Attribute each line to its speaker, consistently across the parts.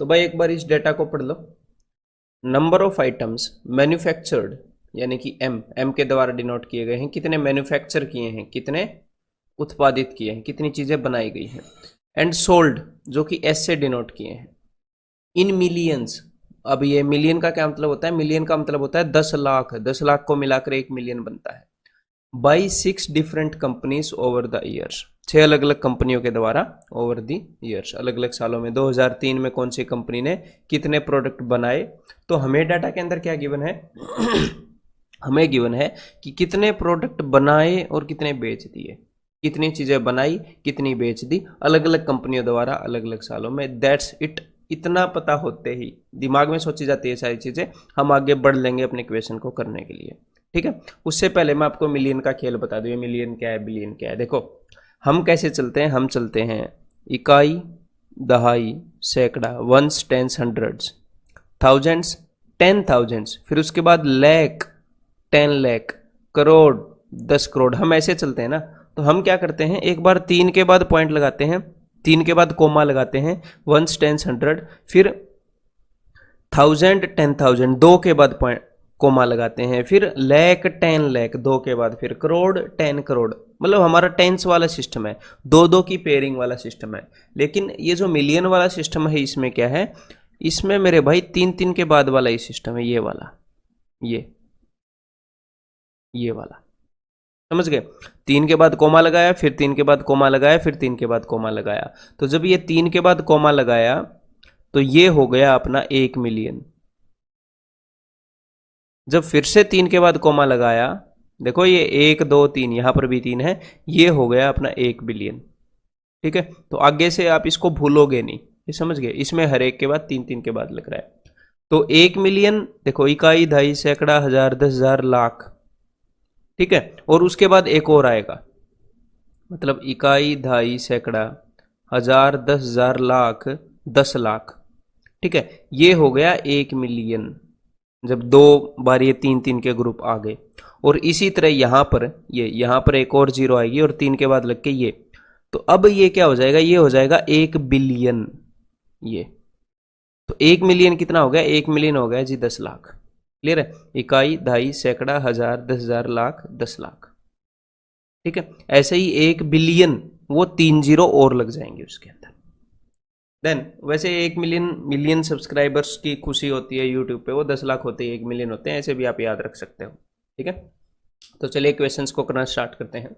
Speaker 1: तो भाई एक बार इस डेटा को पढ़ लो। नंबर ऑफ आइटम्स मैन्युफैक्चर्ड, यानी कि एम के द्वारा डिनोट किए गए हैं, कितने मैन्युफैक्चर किए हैं, कितने उत्पादित किए हैं, कितनी चीजें बनाई गई हैं। एंड सोल्ड, जो कि एस से डिनोट किए हैं, इन मिलियंस। अब ये मिलियन का क्या मतलब होता है? मिलियन का मतलब होता है 10 लाख, 10 लाख को मिलाकर 1 मिलियन बनता है। By 6 different companies over the years, 6 अलग अलग कंपनियों के द्वारा ओवर द ईयर्स, अलग अलग सालों में। 2003 में कौन सी कंपनी ने कितने प्रोडक्ट बनाए। तो हमें डाटा के अंदर क्या गिवन है हमें गिवन है कि कितने प्रोडक्ट बनाए और कितने बेच दिए, कितनी चीजें बनाई, कितनी बेच दी, अलग अलग कंपनियों द्वारा अलग अलग सालों में। That's it. इतना पता होते ही दिमाग में सोची जाती है सारी चीजें, हम आगे बढ़ लेंगे अपने क्वेश्चन को करने के लिए। ठीक है, उससे पहले मैं आपको मिलियन का खेल बता दूं। ये मिलियन क्या है, बिलियन क्या है। देखो हम कैसे चलते हैं, हम चलते हैं इकाई, दहाई, सैकड़ा, वंस, टेंस, हंड्रेड्स, थाउजेंड्स, 10,000, फिर उसके बाद लैख, 10 लाख, करोड़, 10 करोड़। हम ऐसे चलते हैं ना। तो हम क्या करते हैं, एक बार 3 के बाद पॉइंट लगाते हैं, 3 के बाद कोमा लगाते हैं, वंस, टेंस, हंड्रेड, फिर 1000, 10,000, 2 के बाद पॉइंट कोमा लगाते हैं, फिर लैख, 10 लाख, 2 के बाद फिर करोड़, 10 करोड़। मतलब हमारा टेंस वाला सिस्टम है, दो दो की पेयरिंग वाला सिस्टम है। लेकिन ये जो मिलियन वाला सिस्टम है, इसमें क्या है, इसमें मेरे भाई 3 3 के बाद वाला ही सिस्टम है, ये वाला, ये वाला। समझ गए? 3 के बाद कोमा लगाया, फिर 3 के बाद कोमा लगाया, फिर 3 के बाद कोमा लगाया। तो जब ये 3 के बाद कोमा लगाया तो ये हो गया अपना 1 मिलियन। जब फिर से 3 के बाद कोमा लगाया, देखो ये 1 2 3, यहां पर भी 3 है, ये हो गया अपना 1 बिलियन। ठीक है, तो आगे से आप इसको भूलोगे नहीं, ये समझ गए? इसमें हर एक के बाद 3 3 के बाद लग रहा है। तो 1 मिलियन, देखो इकाई, दहाई, सैकड़ा, हजार, 10,000, लाख। ठीक है, और उसके बाद एक और आएगा, मतलब इकाई, दहाई, सैकड़ा, हजार, 10,000, लाख, 10 लाख। ठीक है, ये हो गया 1 मिलियन। जब दो बार ये 3 3 के ग्रुप आ गए, और इसी तरह यहां पर ये, यहां पर एक और जीरो आएगी और 3 के बाद लग के ये। तो अब ये क्या हो जाएगा, ये हो जाएगा 1 बिलियन। ये तो 1 मिलियन कितना हो गया, 1 मिलियन हो गया जी 10 लाख। क्लियर है? इकाई, दहाई, सैकड़ा, हजार, 10,000, लाख, 10 लाख। ठीक है, ऐसे ही 1 बिलियन, वो 3 जीरो और लग जाएंगे उसके अंदर। देन वैसे 1 मिलियन, मिलियन सब्सक्राइबर्स की खुशी होती है यूट्यूब पे, वो 10 लाख होते हैं, 1 मिलियन होते हैं, ऐसे भी आप याद रख सकते हो। ठीक है, तो चलिए क्वेश्चंस को करना स्टार्ट करते हैं।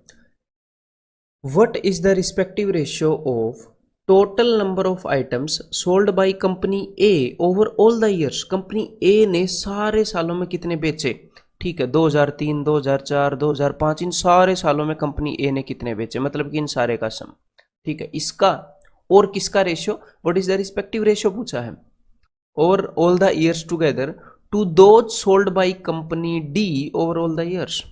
Speaker 1: What is the respective ratio of total number of items sold by company A over all the years. Company A ने सारे सालों में कितने बेचे। ठीक है, 2003, 2004, 2005, इन सारे सालों में कंपनी ए ने कितने बेचे, मतलब कि इन सारे का सम। ठीक है, इसका और किसका ratio, what is the respective ratio पूछा है, over all the years together to those sold by company D over all the years.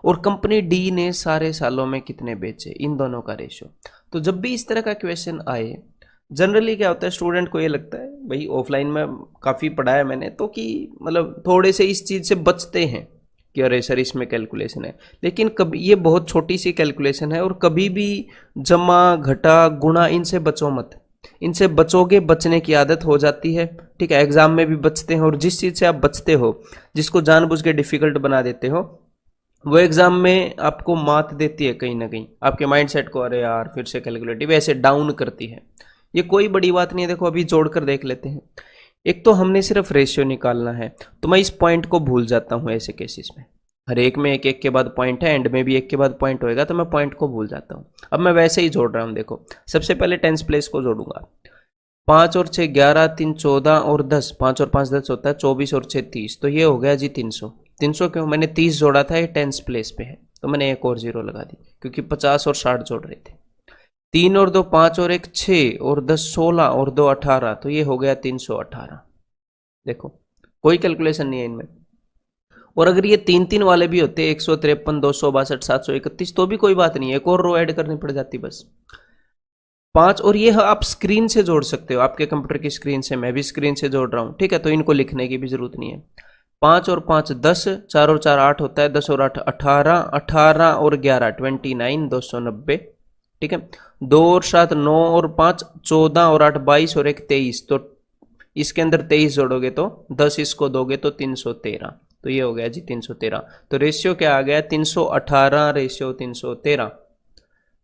Speaker 1: और कंपनी डी ने सारे सालों में कितने बेचे, इन दोनों का रेशियो। तो जब भी इस तरह का क्वेश्चन आए, जनरली क्या होता है, स्टूडेंट को ये लगता है, भाई ऑफलाइन में काफ़ी पढ़ा है मैंने तो, कि मतलब थोड़े से इस चीज़ से बचते हैं कि अरे सर इसमें कैलकुलेशन है। लेकिन कभी ये बहुत छोटी सी कैलकुलेशन है, और कभी भी जमा, घटा, गुणा, इनसे बचो मत। इनसे बचोगे, बचने की आदत हो जाती है। ठीक है, एग्जाम में भी बचते हैं, और जिस चीज़ से आप बचते हो, जिसको जानबूझ के डिफिकल्ट बना देते हो, वो एग्जाम में आपको मात देती है कहीं ना कहीं, आपके माइंडसेट को, अरे यार फिर से कैलकुलेटिव, ऐसे डाउन करती है। ये कोई बड़ी बात नहीं है। देखो अभी जोड़कर देख लेते हैं। एक तो हमने सिर्फ रेशियो निकालना है, तो मैं इस पॉइंट को भूल जाता हूँ ऐसे केसेस में। हर एक में एक एक के बाद पॉइंट है, एंड में भी एक के बाद पॉइंट होएगा, तो मैं पॉइंट को भूल जाता हूँ। अब मैं वैसे ही जोड़ रहा हूँ। देखो सबसे पहले टेंस प्लेस को जोड़ूंगा। 5 और 6 11, 3 14 और 10, 5 और 5 10 होता है, 24 और 6 30, तो ये हो गया जी 300। 300 क्यों, मैंने 30 जोड़ा था, ये टेंस प्लेस पे है, तो मैंने एक और जीरो लगा दी, क्योंकि 50 और 60 जोड़ रहे थे। 3 और 2 5 और 1 6 और 10 16 और 2 18, तो ये हो गया 318। देखो कोई कैलकुलेशन नहीं है इनमें। और अगर ये 3 3 वाले भी होते, 153, 262, 731, तो भी कोई बात नहीं है, एक और रो ऐड करनी पड़ जाती बस। 5 और ये आप स्क्रीन से जोड़ सकते हो, आपके कंप्यूटर की स्क्रीन से, मैं भी स्क्रीन से जोड़ रहा हूँ। ठीक है, तो इनको लिखने की भी जरूरत नहीं है। 5 और 5 10, 4 और 4 8 होता है, 10 और 8 18, 18 और 11 29, 290। ठीक है, 2 और 7 9 और 5 14 और 8 22 और 1 23, तो इसके अंदर 23 जोड़ोगे तो 10 इसको दोगे तो 313, तो ये हो गया जी 313। तो रेशियो क्या आ गया 318 रेशियो 313।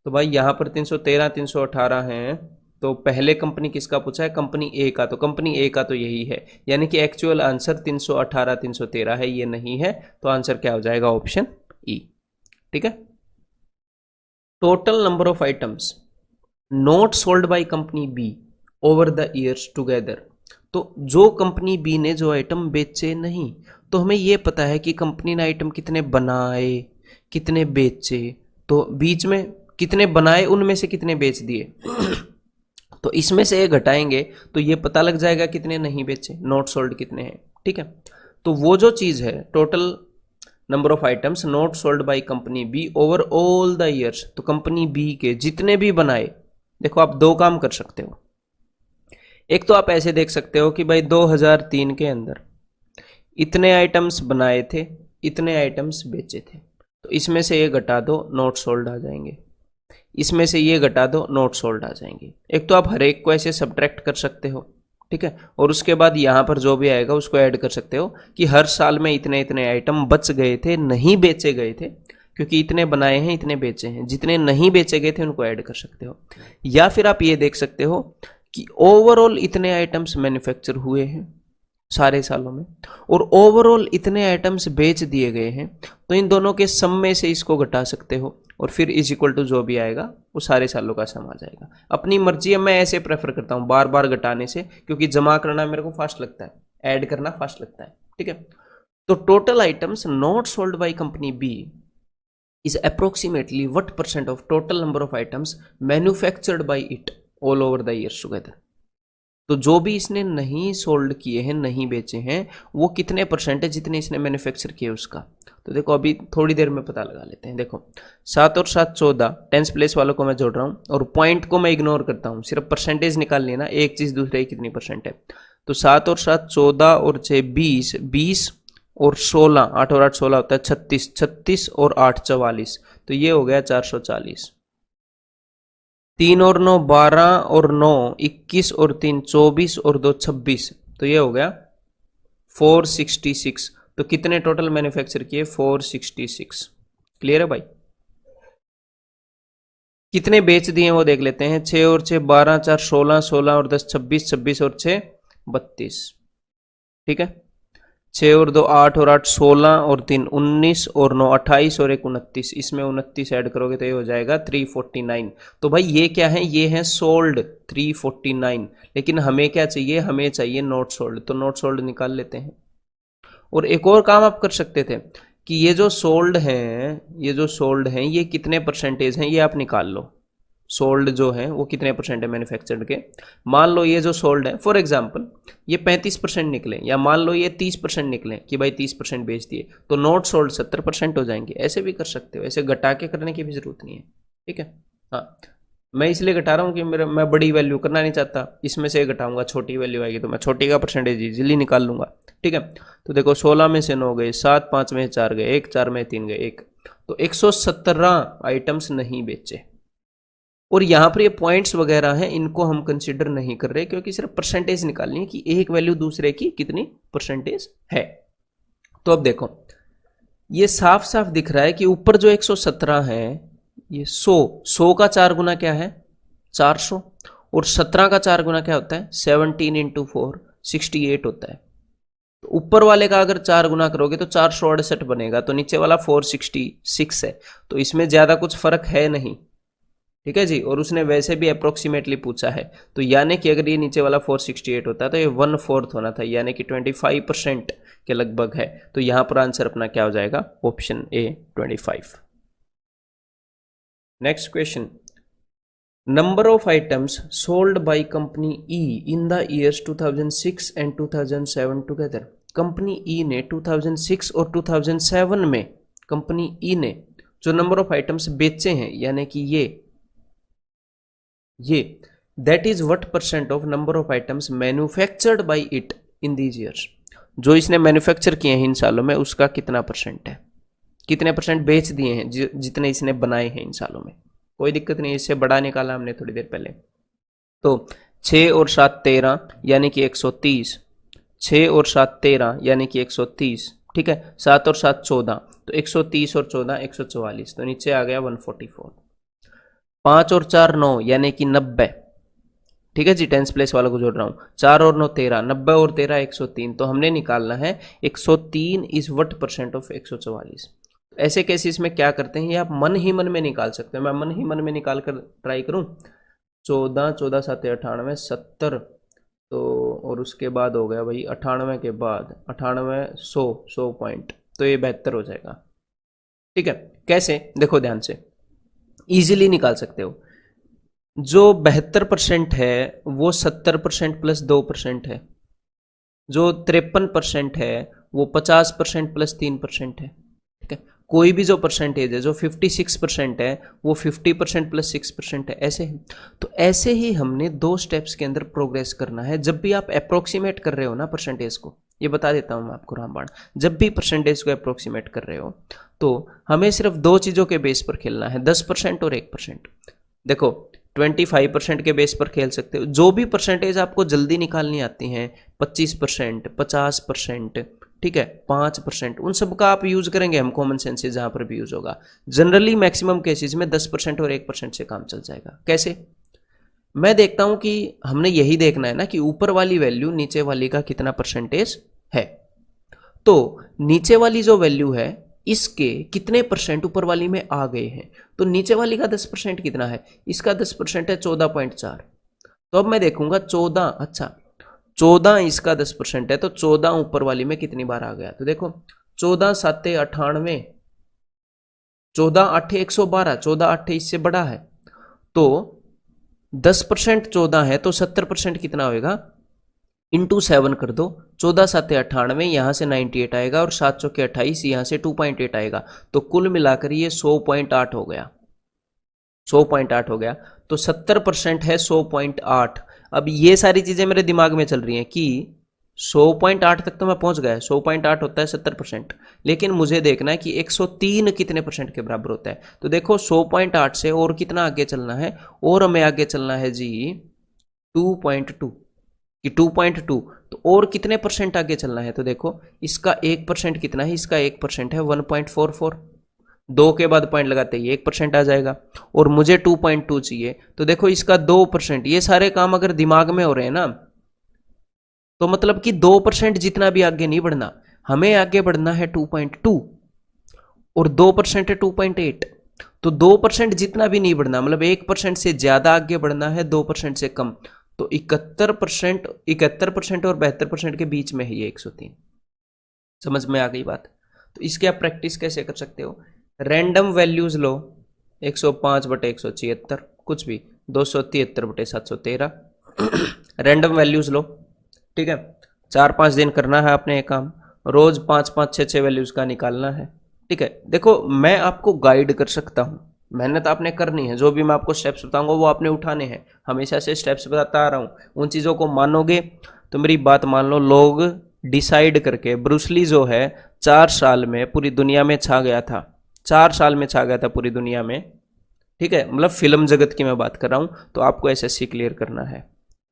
Speaker 1: तो भाई यहाँ पर 313 318 है, तो पहले कंपनी किसका पूछा है, कंपनी ए का, तो कंपनी ए का तो यही है, यानी कि एक्चुअल आंसर 318 313 है, ये नहीं है, तो आंसर क्या हो जाएगा ऑप्शन ई। ठीक है। Total number of items not sold by company B over the years together. तो जो कंपनी बी ने जो आइटम बेचे नहीं, तो हमें यह पता है कि कंपनी ने आइटम कितने बनाए कितने बेचे, तो बीच में कितने बनाए उनमें से कितने बेच दिए तो इसमें से ये घटाएंगे तो ये पता लग जाएगा कितने नहीं बेचे, नॉट सोल्ड कितने हैं। ठीक है। तो वो जो चीज है total number of items not sold by company B over all the years, तो कंपनी बी के जितने भी बनाए, देखो आप दो काम कर सकते हो। एक तो आप ऐसे देख सकते हो कि भाई 2003 के अंदर इतने आइटम्स बनाए थे, इतने आइटम्स बेचे थे, तो इसमें से ये घटा दो नॉट सोल्ड आ जाएंगे, इसमें से ये घटा दो नॉट सोल्ड आ जाएंगे। एक तो आप हर एक को ऐसे सब्ट्रैक्ट कर सकते हो, ठीक है, और उसके बाद यहाँ पर जो भी आएगा उसको ऐड कर सकते हो कि हर साल में इतने इतने आइटम बच गए थे, नहीं बेचे गए थे, क्योंकि इतने बनाए हैं इतने बेचे हैं, जितने नहीं बेचे गए थे उनको ऐड कर सकते हो। या फिर आप ये देख सकते हो कि ओवरऑल इतने आइटम्स मैन्युफैक्चर हुए हैं सारे सालों में, और ओवरऑल इतने आइटम्स बेच दिए गए हैं, तो इन दोनों के सम में से इसको घटा सकते हो, और फिर इज इक्वल टू जो भी आएगा वो सारे सालों का सम आ जाएगा। अपनी मर्जी है, मैं ऐसे प्रेफर करता हूँ बार बार घटाने से, क्योंकि जमा करना मेरे को फास्ट लगता है, ऐड करना फास्ट लगता है। ठीक है। तो total items not sold by company B is approximately what percent of total number of items manufactured by it all over the years together. तो जो भी इसने नहीं सोल्ड किए हैं, नहीं बेचे हैं, वो कितने परसेंट है जितने इसने मैन्युफैक्चर किए उसका। तो देखो अभी थोड़ी देर में पता लगा लेते हैं। देखो 7 और 7 14, टेंस प्लेस वालों को मैं जोड़ रहा हूँ और पॉइंट को मैं इग्नोर करता हूँ, सिर्फ परसेंटेज निकालनी है ना, एक चीज दूसरे की कितनी परसेंट है। तो 7 और 7 14 और 6 20, 20 और 16, 8 और 8 16 होता है 36, 36 और 8 44, तो ये हो गया 440। 3 और 9 12 और 9 21 और 3 24 और 2 26, तो ये हो गया 466। तो कितने टोटल मैन्युफैक्चर किए 466। क्लियर है भाई। कितने बेच दिए वो देख लेते हैं। 6 और 6 12, 4 16, 16 और 10 26, 26 और 6 32। ठीक है। 6 और 2 8 और 8 16 और 3 19 और 9 28 और 1 29, इसमें 29 ऐड करोगे तो ये हो जाएगा 349। तो भाई ये क्या है, ये है सोल्ड 349, लेकिन हमें क्या चाहिए, हमें चाहिए नॉट सोल्ड, तो नॉट सोल्ड निकाल लेते हैं। और एक और काम आप कर सकते थे कि ये जो सोल्ड हैं, ये जो सोल्ड हैं ये कितने परसेंटेज हैं ये आप निकाल लो। सोल्ड जो है वो कितने परसेंट है मैन्युफैक्चर्ड के। मान लो ये जो सोल्ड है फॉर एग्जांपल ये 35% निकले, या मान लो ये 30% निकले कि भाई 30% बेच दिए, तो नॉट सोल्ड 70% हो जाएंगे। ऐसे भी कर सकते हो, ऐसे घटा के करने की भी जरूरत नहीं है। ठीक है। हाँ, मैं इसलिए घटा रहा हूँ कि मैं बड़ी वैल्यू करना नहीं चाहता, इसमें से घटाऊंगा, छोटी वैल्यू आएगी तो मैं छोटी का परसेंटेज इजीली निकाल लूंगा। ठीक है। तो देखो 16 में से 9 गए, 7 5 में 4 गए 1, 4 में 3 गए 1, तो 117 आइटम्स नहीं बेचे। और यहाँ पर ये पॉइंट्स वगैरह हैं इनको हम कंसिडर नहीं कर रहे, क्योंकि सिर्फ परसेंटेज निकालनी है कि एक वैल्यू दूसरे की कितनी परसेंटेज है। तो अब देखो ये साफ साफ दिख रहा है कि ऊपर जो 117 है ये 100 का 4 गुना क्या है 400, और 17 का 4 गुना क्या होता है 17 इंटू 4 68 होता है। तो ऊपर वाले का अगर 4 गुना करोगे तो 468 बनेगा, तो नीचे वाला 466 है, तो इसमें ज्यादा कुछ फर्क है नहीं। ठीक है जी। और उसने वैसे भी अप्रोक्सीमेटली पूछा है, तो यानी कि अगर ये नीचे वाला 468 होता है तो ये 1/4 होना था, यानी कि 25% के लगभग है। तो यहां पर आंसर अपना क्या हो जाएगा, option A 25। Next question, number of items sold by company E in the years 2006 and 2007 together. Company E ने 2006 और 2007 में कंपनी ई ने जो नंबर ऑफ आइटम्स बेचे हैं, यानी कि ये that is what percent of number of items manufactured by it in these years. जो इसने मैन्युफैक्चर किए हैं इन सालों में उसका कितना परसेंट है, कितने परसेंट बेच दिए हैं जितने इसने बनाए हैं इन सालों में। कोई दिक्कत नहीं, इससे बड़ा निकाला हमने थोड़ी देर पहले। तो 6 और 7 13 यानी कि 130, 6 और 7 13 यानी कि 130, ठीक है। 7 और 7 14, तो 130 और 14 144, तो नीचे आ गया 144। 5 और 4 9 यानी कि 90, ठीक है जी, टेंस प्लेस वाला को जोड़ रहा हूँ। 4 और 9 13, 90 और 13 103, तो हमने निकालना है 103 इज व्हाट परसेंट ऑफ 144। ऐसे केसेस में क्या करते हैं, ये आप मन ही मन में निकाल सकते हैं। मैं मन ही मन में निकाल कर ट्राई करूँ। 14 14 7 98 70, तो और उसके बाद हो गया भाई 98 के बाद 98 100 पॉइंट, तो ये 72 हो जाएगा। ठीक है, कैसे, देखो ध्यान से, इजीली निकाल सकते हो। जो 72% है वो 70% प्लस 2% है। जो 53% है वो 50% प्लस 3% है। ठीक है, कोई भी जो परसेंटेज है, जो 56% है वो 50% प्लस 6% है, ऐसे है। तो ऐसे ही हमने 2 स्टेप्स के अंदर प्रोग्रेस करना है। जब भी आप अप्रोक्सीमेट कर रहे हो ना परसेंटेज को, ये बता देता हूं मैं आपको रामबाण, जब भी परसेंटेज को अप्रोक्सीमेट कर रहे हो तो हमें सिर्फ 2 चीज़ों के बेस पर खेलना है, 10% और 1%। देखो 25% के बेस पर खेल सकते हो। जो भी परसेंटेज आपको जल्दी निकालनी आती हैं, 25%, 50%, ठीक है, 5%, उन सब का आप यूज करेंगे हम कॉमन सेंस से जहां पर भी यूज होगा। जनरली मैक्सिमम केसेस में 10% और 1% से काम चल जाएगा। कैसे, मैं देखता हूं कि हमने यही देखना है ना कि ऊपर वाली वैल्यू नीचे वाली का कितना परसेंटेज है। तो नीचे वाली जो वैल्यू है इसके कितने परसेंट ऊपर वाली में आ गए हैं। तो नीचे वाली का 10% कितना है, इसका 10% है 14.4। तो अब मैं देखूंगा 14, अच्छा 14 इसका 10% है, तो 14 ऊपर वाली में कितनी बार आ गया। तो देखो 14 7 98, 14 8 112, 14 8 इससे बड़ा है। तो 10% 14 है, तो 70% कितना होगा, इंटू 7 कर दो। 14 7 98, यहां से 98 आएगा और 7 चौके 28, यहां से 2.8 आएगा। तो कुल मिलाकर ये 100.8 हो गया, 100.8 हो गया। तो 70% है 100.8। अब ये सारी चीजें मेरे दिमाग में चल रही हैं कि 100.8 तक तो मैं पहुंच गया, 100.8 होता है 70%, लेकिन मुझे देखना है कि 103 कितने परसेंट के बराबर होता है। तो देखो 100.8 से और कितना आगे चलना है, और हमें आगे चलना है जी 2.2, कि 2.2, तो और कितने परसेंट आगे चलना है। तो देखो इसका 1% कितना है, इसका 1% है 1.44, 2 के बाद पॉइंट लगाते ही 1% आ जाएगा, और मुझे 2.2 चाहिए। तो देखो इसका 2%, ये सारे काम अगर दिमाग में हो रहे हैं ना, तो मतलब कि 2% जितना भी आगे नहीं बढ़ना, हमें आगे बढ़ना है 2.2, और 2% है 2.8। तो 2% जितना भी नहीं बढ़ना, मतलब 1% से ज्यादा आगे बढ़ना है, 2% से कम। तो 71%, 71% और 72% के बीच में है ये 103। समझ में आ गई बात। तो इसके आप प्रैक्टिस कैसे कर सकते हो, रैंडम वैल्यूज लो, 105/176 कुछ भी, 273/713 रैंडम वैल्यूज लो। ठीक है, 4-5 दिन करना है आपने ये काम, रोज 5-5 6-6 वैल्यूज का निकालना है। ठीक है, देखो मैं आपको गाइड कर सकता हूँ, मेहनत आपने करनी है। जो भी मैं आपको स्टेप्स बताऊंगा वो आपने उठाने हैं, हमेशा से स्टेप्स बताता आ रहा हूँ। उन चीज़ों को मानोगे तो मेरी बात मान लो, लोग डिसाइड करके, ब्रूसली जो है 4 साल में पूरी दुनिया में छा गया था, 4 साल में छा गया था पूरी दुनिया में। ठीक है, मतलब फिल्म जगत की मैं बात कर रहा हूँ। तो आपको एसएससी क्लियर करना है,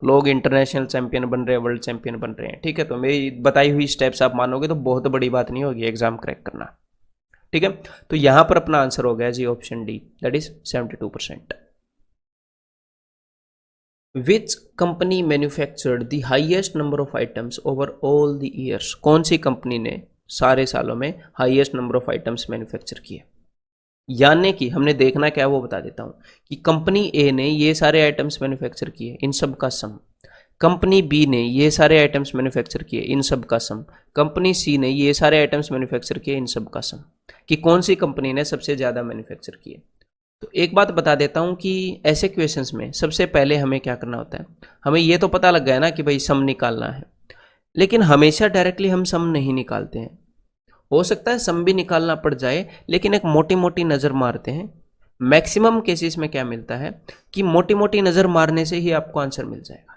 Speaker 1: लोग इंटरनेशनल चैंपियन बन रहे हैं, वर्ल्ड चैंपियन बन रहे हैं। ठीक है, तो मेरी बताई हुई स्टेप्स आप मानोगे तो बहुत बड़ी बात नहीं होगी एग्जाम क्रैक करना। ठीक है, तो यहां पर अपना आंसर हो गया जी option D, that is 72%। Which company manufactured the highest number of items over all the years. कौन सी कंपनी ने सारे सालों में highest number of items manufacture किए। यानी कि हमने देखना क्या, वो बता देता हूं कि कंपनी ए ने ये सारे आइटम्स मैन्युफैक्चर किए, इन सब का सम। कंपनी बी ने ये सारे आइटम्स मैन्युफैक्चर किए, इन सब का सम। कंपनी सी ने ये सारे आइटम्स मैन्युफैक्चर किए, इन सब का सम। कि कौन सी कंपनी ने सबसे ज़्यादा मैन्युफैक्चर किए। तो एक बात बता देता हूं कि ऐसे क्वेश्चंस में सबसे पहले हमें क्या करना होता है, हमें ये तो पता लग गया ना कि भाई सम निकालना है, लेकिन हमेशा डायरेक्टली हम सम नहीं निकालते हैं। हो सकता है सम भी निकालना पड़ जाए, लेकिन एक मोटी मोटी नज़र मारते हैं। मैक्सिमम केसेस में क्या मिलता है कि मोटी मोटी नज़र मारने से ही आपको आंसर मिल जाएगा।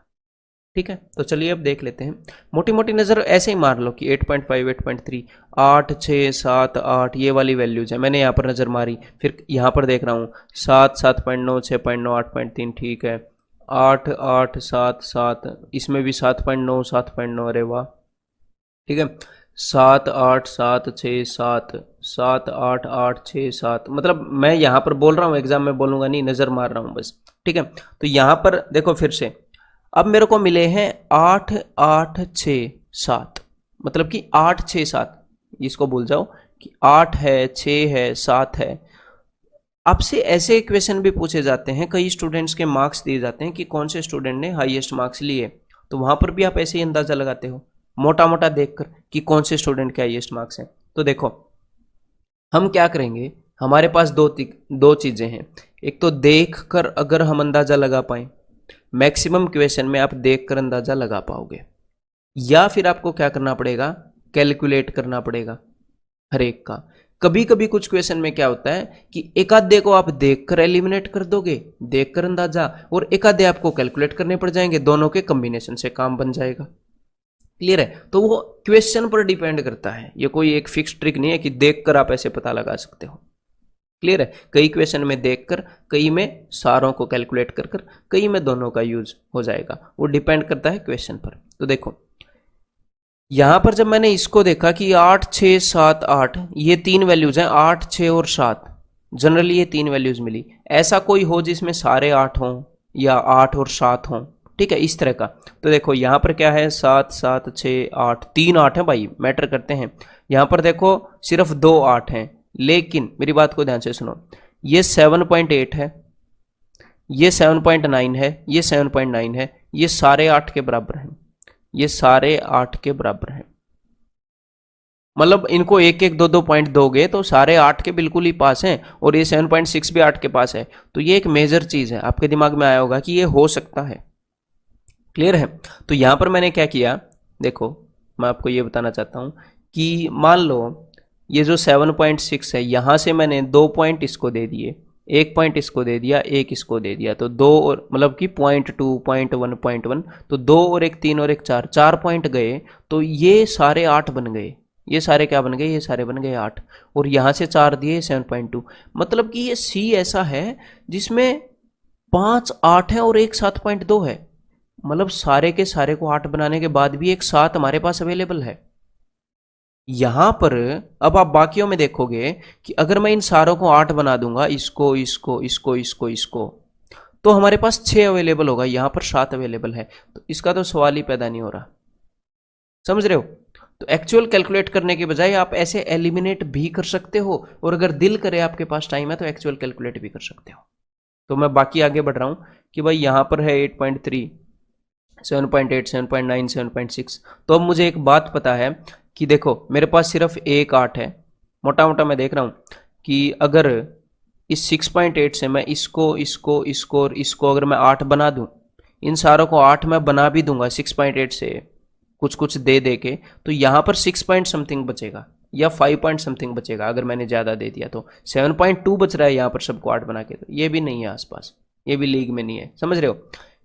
Speaker 1: ठीक है, तो चलिए अब देख लेते हैं। मोटी मोटी नज़र ऐसे ही मार लो कि 8.5, 8.3, 8, 6, 7, 8 ये वाली वैल्यूज है। मैंने यहाँ पर नज़र मारी, फिर यहाँ पर देख रहा हूँ 7, 7.9, 6.9, 8.3, ठीक है, 8 8 7 7, इसमें भी 7.9 7.9, अरे वाह, ठीक है। 7 8 7 6 7 7 8 8 6 7, मतलब मैं यहाँ पर बोल रहा हूँ, एग्जाम में बोलूंगा नहीं, नजर मार रहा हूँ बस, ठीक है। तो यहाँ पर देखो फिर से, अब मेरे को मिले हैं 8 8 6 7, मतलब कि 8 6 7, इसको भूल जाओ कि 8 है 6 है 7 है। आपसे ऐसे क्वेश्चन भी पूछे जाते हैं, कई स्टूडेंट्स के मार्क्स दिए जाते हैं कि कौन से स्टूडेंट ने हाईएस्ट मार्क्स लिए, तो वहां पर भी आप ऐसे ही अंदाजा लगाते हो मोटा मोटा देखकर कि कौन से स्टूडेंट के हाईएस्ट मार्क्स हैं। तो देखो हम क्या करेंगे, हमारे पास दो चीजें हैं। एक तो देख कर अगर हम अंदाजा लगा पाए, मैक्सिमम क्वेश्चन में आप देख कर अंदाजा लगा पाओगे, या फिर आपको क्या करना पड़ेगा, कैलकुलेट करना पड़ेगा हर एक का। कभी कभी कुछ क्वेश्चन में क्या होता है कि एक आधे को आप देखकर एलिमिनेट कर दोगे, देखकर अंदाजा, और एक आधे आपको कैलकुलेट करने पड़ जाएंगे, दोनों के कॉम्बिनेशन से काम बन जाएगा। क्लियर है? तो वो क्वेश्चन पर डिपेंड करता है, ये कोई एक फिक्स ट्रिक नहीं है कि देखकर आप ऐसे पता लगा सकते हो। क्लियर है? कई क्वेश्चन में देखकर, कई में सारों को कैलकुलेट कर कर, कई में दोनों का यूज हो जाएगा, वो डिपेंड करता है क्वेश्चन पर। तो देखो यहां पर जब मैंने इसको देखा कि 8 6 7 8, ये तीन वैल्यूज हैं, 8 6 और 7, जनरली ये तीन वैल्यूज मिली। ऐसा कोई हो जिसमें सारे 8 हों या 8 और 7 हों, ठीक है, इस तरह का। तो देखो यहां पर क्या है, 7 7 6 8, तीन 8 है भाई, मैटर करते हैं। यहां पर देखो सिर्फ 2 8 हैं, लेकिन मेरी बात को ध्यान से सुनो, ये 7.8 है, ये 7.9 है, ये 7.9 है, ये सारे 8 के बराबर हैं, ये सारे 8 के बराबर हैं। मतलब इनको एक एक दो दो पॉइंट दोगे तो सारे 8 के बिल्कुल ही पास हैं, और ये 7.6 भी 8 के पास है। तो ये एक मेजर चीज है, आपके दिमाग में आया होगा कि ये हो सकता है। क्लियर है? तो यहां पर मैंने क्या किया, देखो मैं आपको ये बताना चाहता हूं कि मान लो ये जो 7.6 है, यहां से मैंने 2 पॉइंट इसको दे दिए, 1 पॉइंट इसको दे दिया, 1 इसको दे दिया, तो 2 और मतलब कि 0.2 0.1 0.1, तो 2 और 1 3 और 1 4, 4 पॉइंट गए, तो ये सारे 8 बन गए। ये सारे क्या बन गए, ये सारे बन गए 8, और यहां से 4 दिए 7.2। मतलब कि ये सी ऐसा है जिसमें 5 8 है और एक 7.2 है। मतलब सारे के सारे को 8 बनाने के बाद भी एक 7 हमारे पास अवेलेबल है। यहां पर अब आप बाकियों में देखोगे कि अगर मैं इन सारों को 8 बना दूंगा, इसको इसको इसको इसको इसको, तो हमारे पास 6 अवेलेबल होगा, यहां पर 7 अवेलेबल है। तो इसका तो सवाल ही पैदा नहीं हो रहा। समझ रहे हो? तो एक्चुअल कैलकुलेट करने के बजाय आप ऐसे एलिमिनेट भी कर सकते हो, और अगर दिल करे, आपके पास टाइम है, तो एक्चुअल कैलकुलेट भी कर सकते हो। तो मैं बाकी आगे बढ़ रहा हूं कि भाई यहां पर है 8.3 7.8 7.9 7.6। तो अब मुझे एक बात पता है कि देखो मेरे पास सिर्फ एक 8 है, मोटा मोटा मैं देख रहा हूं कि अगर इस 6.8 से मैं इसको इसको इसको और इसको अगर मैं 8 बना दूं, इन सारों को 8 मैं बना भी दूंगा 6.8 से कुछ कुछ दे दे के, तो यहां पर 6 पॉइंट समथिंग बचेगा या 5 पॉइंट समथिंग बचेगा। अगर मैंने ज्यादा दे दिया तो 7.2 बच रहा है यहां पर सबको 8 बना के, तो ये भी नहीं है आसपास, ये भी लीग में नहीं है। समझ रहे हो?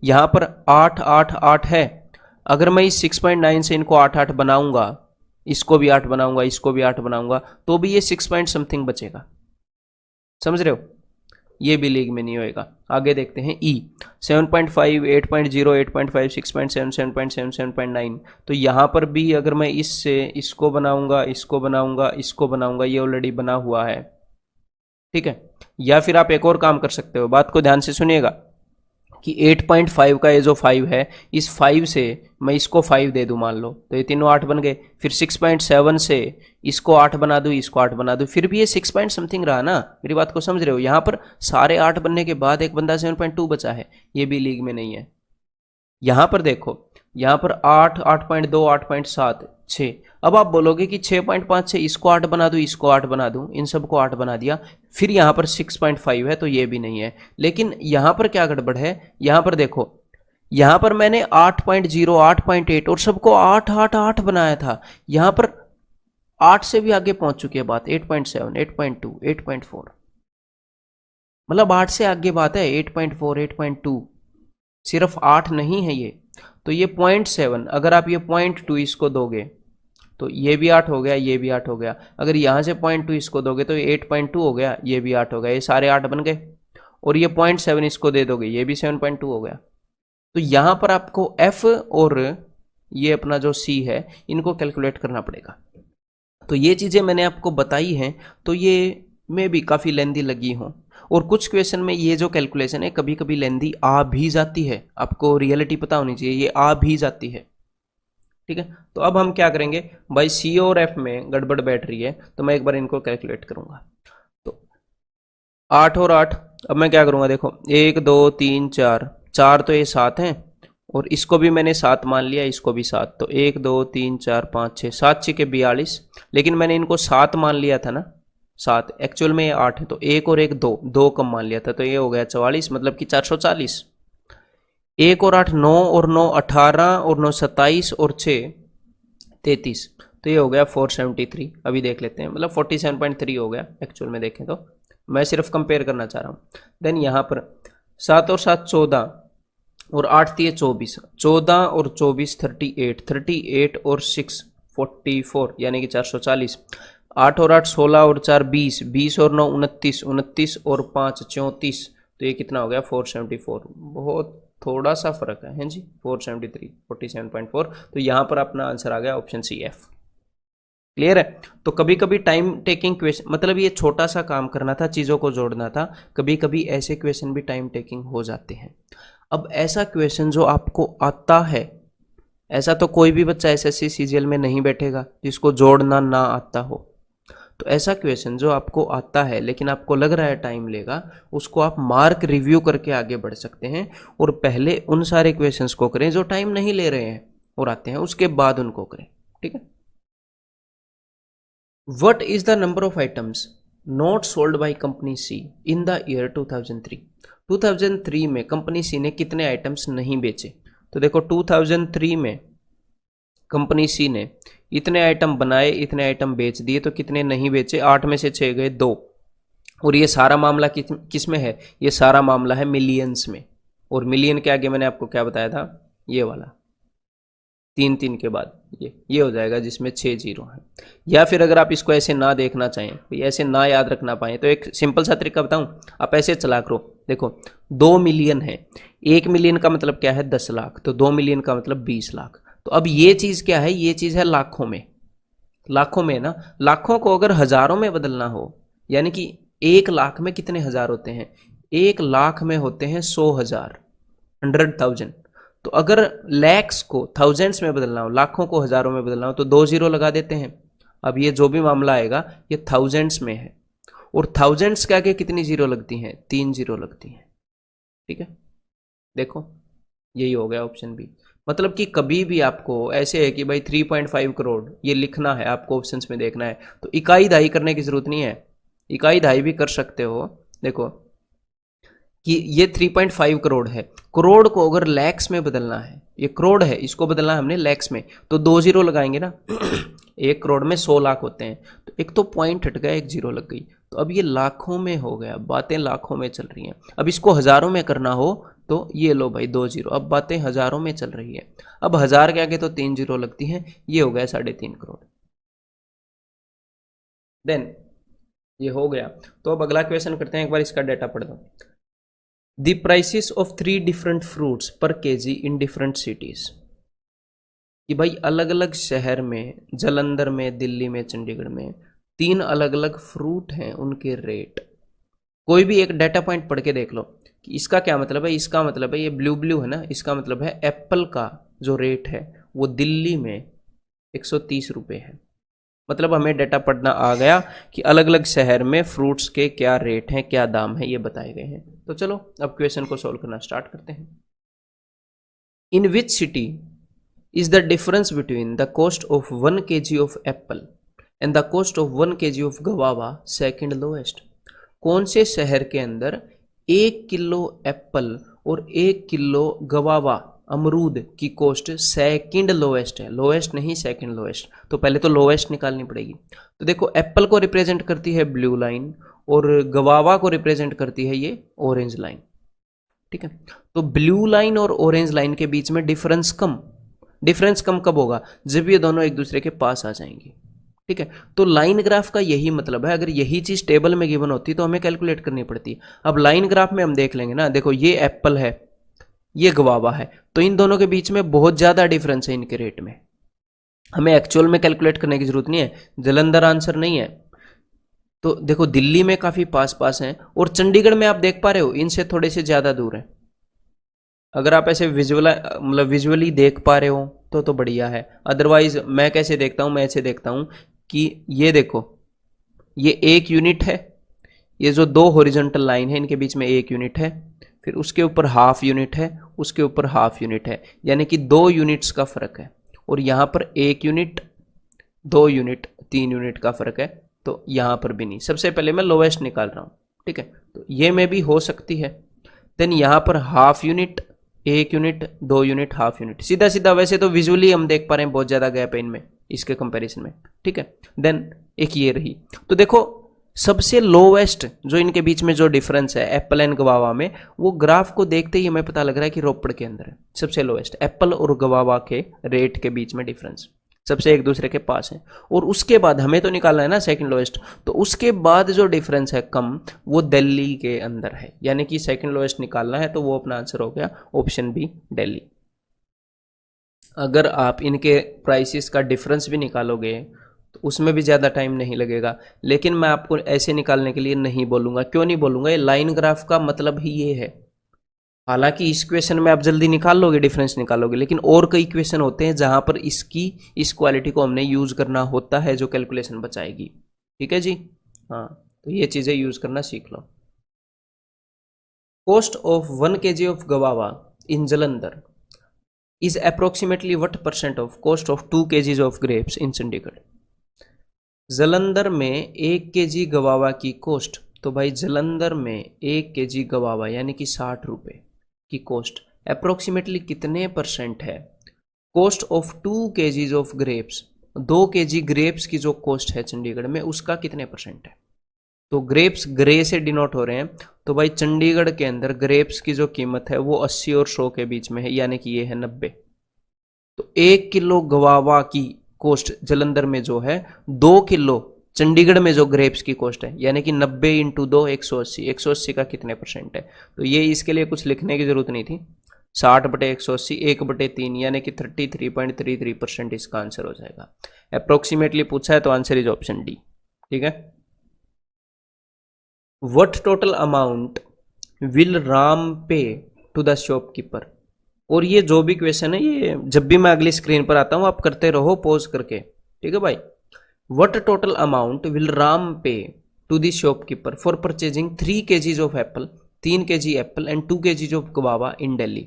Speaker 1: यहां पर 8 8 8 है, अगर मैं इस 6.9 से इनको 8 8 बनाऊंगा, इसको भी 8 बनाऊंगा, इसको भी 8 बनाऊंगा, तो भी ये 6 पॉइंट समथिंग बचेगा। समझ रहे हो? ये भी लीग में नहीं होएगा। आगे देखते हैं ई 7.5 8.0 8.5 6.7 7.7 7.9। तो यहां पर भी अगर मैं इससे इसको बनाऊंगा, इसको बनाऊंगा, इसको बनाऊंगा, ये ऑलरेडी बना हुआ है, ठीक है। या फिर आप एक और काम कर सकते हो, बात को ध्यान से सुनिएगा कि 8.5 का ये जो 5 है, इस 5 से मैं इसको 5 दे दूं मान लो, तो ये तीनों 8 बन गए। फिर 6.7 से इसको 8 बना दूं, इसको 8 बना दूं, फिर भी ये 6 पॉइंट समथिंग रहा ना। मेरी बात को समझ रहे हो? यहां पर सारे 8 बनने के बाद एक बंदा 7.2 बचा है, ये भी लीग में नहीं है। यहां पर देखो, यहां पर 8 8.2 8.7 6। अब आप बोलोगे कि 6.5 से इसको 8 बना दूं, इसको 8 बना दूं, इन सबको 8 बना दिया, फिर यहां पर 6.5 है, तो ये भी नहीं है। लेकिन यहां पर क्या गड़बड़ है, यहां पर देखो, यहां पर मैंने 8.0 8.8 और सबको 8 8 8 बनाया था, यहां पर 8 से भी आगे पहुंच चुकी है बात, 8.7 8.2 8.4, मतलब 8 से आगे बात है, 8.4 8.2, सिर्फ 8 नहीं है ये। तो ये 0.7, अगर आप ये 0.2 इसको दोगे तो ये भी 8 हो गया, ये भी 8 हो गया। अगर यहां से 0.2 इसको दोगे तो ये 8.2 हो गया, ये भी 8 हो गया, ये सारे 8 बन गए। और ये 0.7 इसको दे दोगे, ये भी 7.2 हो गया। तो यहां पर आपको एफ और ये अपना जो सी है इनको कैलकुलेट करना पड़ेगा। तो ये चीजें मैंने आपको बताई हैं, तो ये में भी काफी लेंदी लगी हों, और कुछ क्वेश्चन में ये जो कैलकुलेशन है कभी कभी लेंदी आ भी जाती है, आपको रियलिटी पता होनी चाहिए, ये आ भी जाती है। ठीक है, तो अब हम क्या करेंगे भाई, सी और एफ में गड़बड़ बैठ रही है, तो मैं एक बार इनको कैलकुलेट करूंगा। तो 8 और 8, अब मैं क्या करूंगा, देखो 1 2 3 4, 4 तो ये 7 हैं, और इसको भी मैंने 7 मान लिया, इसको भी 7, तो 1 2 3 4 5 6, 7 6 के 42, लेकिन मैंने इनको 7 मान लिया था ना, 7 एक्चुअल में ये 8 है, तो 1 और 1 2, 2 कम मान लिया था, तो ये हो गया 44, मतलब कि 440। 1 और 8 9, और 9 18, और 9 27, और 6 33, तो ये हो गया 473। अभी देख लेते हैं, मतलब 47.3 हो गया एक्चुअल में देखें तो, मैं सिर्फ कंपेयर करना चाह रहा हूँ। देन यहाँ पर 7 और 7 14, और 8 थी 24, 14 और 24 38, 38 और 6 44, यानी कि 440। 8 और 8 16, और 4 20, 20 और 9 29, 29 और 5 34, तो ये कितना हो गया 474। बहुत थोड़ा सा फर्क है जी, 473 47.4, तो यहाँ पर अपना आंसर आ गया ऑप्शन सी एफ। क्लियर है। तो कभी कभी टाइम टेकिंग क्वेश्चन, मतलब ये छोटा सा काम करना था, चीज़ों को जोड़ना था, कभी कभी ऐसे क्वेश्चन भी टाइम टेकिंग हो जाते हैं। अब ऐसा क्वेश्चन जो आपको आता है, ऐसा तो कोई भी बच्चा एसएससी सीजीएल में नहीं बैठेगा जिसको जोड़ना ना आता हो। तो ऐसा क्वेश्चन जो आपको आता है लेकिन आपको लग रहा है टाइम लेगा, उसको आप मार्क रिव्यू करके आगे बढ़ सकते हैं, और पहले उन सारे क्वेश्चंस को करें जो टाइम नहीं ले रहे हैं और आते हैं, उसके बाद उनको करें। ठीक है। What is the number of items not sold by company C in the year 2003? 2003 में कंपनी सी ने कितने आइटम्स नहीं बेचे? तो देखो 2003 में कंपनी सी ने इतने आइटम बनाए, इतने आइटम बेच दिए, तो कितने नहीं बेचे? 8 में से 6 गए, 2। और ये सारा मामला किस में है? ये सारा मामला है मिलियंस में, और मिलियन के आगे मैंने आपको क्या बताया था? ये वाला 3 3 के बाद ये हो जाएगा जिसमें 6 जीरो है। या फिर अगर आप इसको ऐसे ना देखना चाहें, ऐसे ना याद रखना पाए, तो एक सिंपल सा तरीका बताऊं, आप ऐसे चला करो। देखो 2 मिलियन है, 1 मिलियन का मतलब क्या है? 10 लाख, तो 2 मिलियन का मतलब 20 लाख। तो अब ये चीज़ क्या है? ये चीज़ है लाखों में, लाखों में ना। लाखों को अगर हजारों में बदलना हो, यानी कि 1 लाख में कितने हजार होते हैं? 1 लाख में होते हैं 100,000, 100,000। तो अगर लैक्स को थाउजेंड्स में बदलना हो, लाखों को हजारों में बदलना हो, तो 2 जीरो लगा देते हैं। अब ये जो भी मामला आएगा ये थाउजेंड्स में है, और थाउजेंड्स के आगे कितनी जीरो लगती हैं? 3 जीरो लगती हैं। ठीक है, देखो यही हो गया ऑप्शन बी। मतलब कि कभी भी आपको ऐसे है कि भाई 3.5 करोड़ ये लिखना है, आपको ऑप्शंस में देखना है, तो इकाई दहाई करने की जरूरत नहीं है, इकाई दहाई भी कर सकते हो। देखो कि ये 3.5 करोड़ है, करोड़ को अगर लैक्स में बदलना है, ये करोड़ है, इसको बदलना है हमने लैक्स में, तो 2 जीरो लगाएंगे ना। 1 करोड़ में 100 लाख होते हैं, तो एक तो पॉइंट हट गया, 1 जीरो लग गई, तो अब ये लाखों में हो गया, बातें लाखों में चल रही हैं। अब इसको हजारों में करना हो तो ये लो भाई 2 जीरो, अब बातें हजारों में चल रही है, अब हजार के आगे तो 3 जीरो लगती हैं, ये हो गया 3.5 करोड़। देन ये हो गया, तो अब अगला क्वेश्चन करते हैं, एक बार इसका डेटा पढ़ दो। The prices of 3 different fruits per kg in different cities। कि भाई अलग अलग शहर में, जालंधर में, दिल्ली में, चंडीगढ़ में 3 अलग अलग फ्रूट हैं, उनके रेट। कोई भी एक डाटा पॉइंट पढ़ के देख लो कि इसका क्या मतलब है। इसका मतलब है ये ब्लू ब्लू है ना, इसका मतलब है एप्पल का जो रेट है वो दिल्ली में 130 रुपये है। मतलब हमें डाटा पढ़ना आ गया कि अलग अलग शहर में फ्रूट्स के क्या रेट हैं, क्या दाम है, ये बताए गए हैं। तो चलो अब क्वेश्चन को सॉल्व करना स्टार्ट करते हैं। In which city is the difference between the cost of 1 kg of apple and the cost of 1 kg of guava second lowest? कौन से शहर के अंदर 1 किलो एप्पल और 1 किलो गवावा अमरूद की कॉस्ट सेकंड लोएस्ट है? लोएस्ट नहीं, सेकंड लोएस्ट। तो पहले तो लोएस्ट निकालनी पड़ेगी। तो देखो एप्पल को रिप्रेजेंट करती है ब्लू लाइन, और गवावा को रिप्रेजेंट करती है ये ऑरेंज लाइन। ठीक है, तो ब्लू लाइन और ऑरेंज लाइन के बीच में डिफरेंस कम कब होगा? जब ये दोनों एक दूसरे के पास आ जाएंगे। ठीक है, तो लाइन ग्राफ का यही मतलब है। अगर यही चीज टेबल में गिवन होती तो हमें कैलकुलेट करनी पड़ती। अब लाइन ग्राफ में हम देख लेंगे ना, देखो ये एप्पल है, ये गवावा है। तो इन दोनों के बीच में बहुत ज़्यादा डिफरेंस है इनके रेट में। हमें एक्चुअल में कैलकुलेट करने की जरूरत नहीं है, जलंधर आंसर नहीं है। तो देखो दिल्ली में काफ़ी पास पास हैं और चंडीगढ़ में आप देख पा रहे हो इनसे थोड़े से ज़्यादा दूर है। अगर आप ऐसे विजुअली देख पा रहे हो तो बढ़िया है। अदरवाइज मैं कैसे देखता हूँ, मैं ऐसे देखता हूँ कि ये देखो, ये 1 यूनिट है, ये जो 2 हॉरिजॉन्टल लाइन है इनके बीच में 1 यूनिट है, फिर उसके ऊपर हाफ यूनिट है, उसके ऊपर हाफ यूनिट है, यानी कि 2 यूनिट्स का फर्क है। और यहाँ पर 1 यूनिट, 2 यूनिट, 3 यूनिट का फर्क है। तो यहाँ पर भी नहीं। सबसे पहले मैं लोवेस्ट निकाल रहा हूँ, ठीक है। तो ये में भी हो सकती है। देन यहाँ पर half unit, 1 unit, 2 unit, half unit, सीधा सीधा वैसे तो विजुअली हम देख पा रहे हैं बहुत ज़्यादा गैप है इनमें इसके कंपैरिजन में, ठीक है। देन एक ये रही। तो देखो सबसे लोवेस्ट जो इनके बीच में जो डिफरेंस है एप्पल एंड गवावा में, वो ग्राफ को देखते ही हमें पता लग रहा है कि रोपड़ के अंदर है सबसे लोवेस्ट। एप्पल और गवावा के रेट के बीच में डिफरेंस सबसे एक दूसरे के पास है। और उसके बाद हमें तो निकालना है ना सेकंड लोवेस्ट, तो उसके बाद जो डिफरेंस है कम, वो दिल्ली के अंदर है। यानी कि सेकंड लोवेस्ट निकालना है तो वो अपना आंसर हो गया ऑप्शन बी, दिल्ली। अगर आप इनके प्राइसेस का डिफरेंस भी निकालोगे तो उसमें भी ज़्यादा टाइम नहीं लगेगा, लेकिन मैं आपको ऐसे निकालने के लिए नहीं बोलूँगा। क्यों नहीं बोलूँगा? ये लाइन ग्राफ का मतलब ही ये है। हालांकि इस क्वेश्चन में आप जल्दी निकाल लोगे, डिफरेंस निकालोगे, लेकिन और कई क्वेश्चन होते हैं जहां पर इस क्वालिटी को हमने यूज करना होता है जो कैलकुलेशन बचाएगी। ठीक है जी, हाँ, तो ये चीज़ें यूज करना सीख लो। Cost of 1 kg of guava in Jalandhar is approximately what % of cost of 2 kgs of grapes in Chandigarh. Jalandhar में 1 kg गवावा की कॉस्ट, तो भाई जलंधर में 1 kg गवावा यानी कि 60 रुपये की कॉस्ट अप्रोक्सीमेटली कितने % है? Cost of 2 kgs of grapes, 2 kg grapes की जो कॉस्ट है चंडीगढ़ में उसका कितने % है? तो ग्रेप्स ग्रे से डिनोट हो रहे हैं, तो भाई चंडीगढ़ के अंदर ग्रेप्स की जो कीमत है वो 80 और 100 के बीच में है, यानी कि ये है 90। तो 1 किलो गवावा की कॉस्ट जलंधर में जो है, 2 किलो चंडीगढ़ में जो ग्रेप्स की कॉस्ट है, यानी कि 90 इंटू 2 180, 180 का कितने % है? तो ये इसके लिए कुछ लिखने की जरूरत नहीं थी। 60/180 1/3 यानी कि 33.33% इसका आंसर हो जाएगा। अप्रोक्सीमेटली पूछा है तो आंसर इज ऑप्शन डी। ठीक है। What total amount will Ram pay to the shopkeeper? और ये जो भी क्वेश्चन है ये जब भी मैं अगली स्क्रीन पर आता हूं आप करते रहो पॉज करके, ठीक है भाई। What total amount will Ram pay to the shopkeeper for purchasing 3 kgs of apple, 3 kg Apple and 2 kgs of guava in Delhi?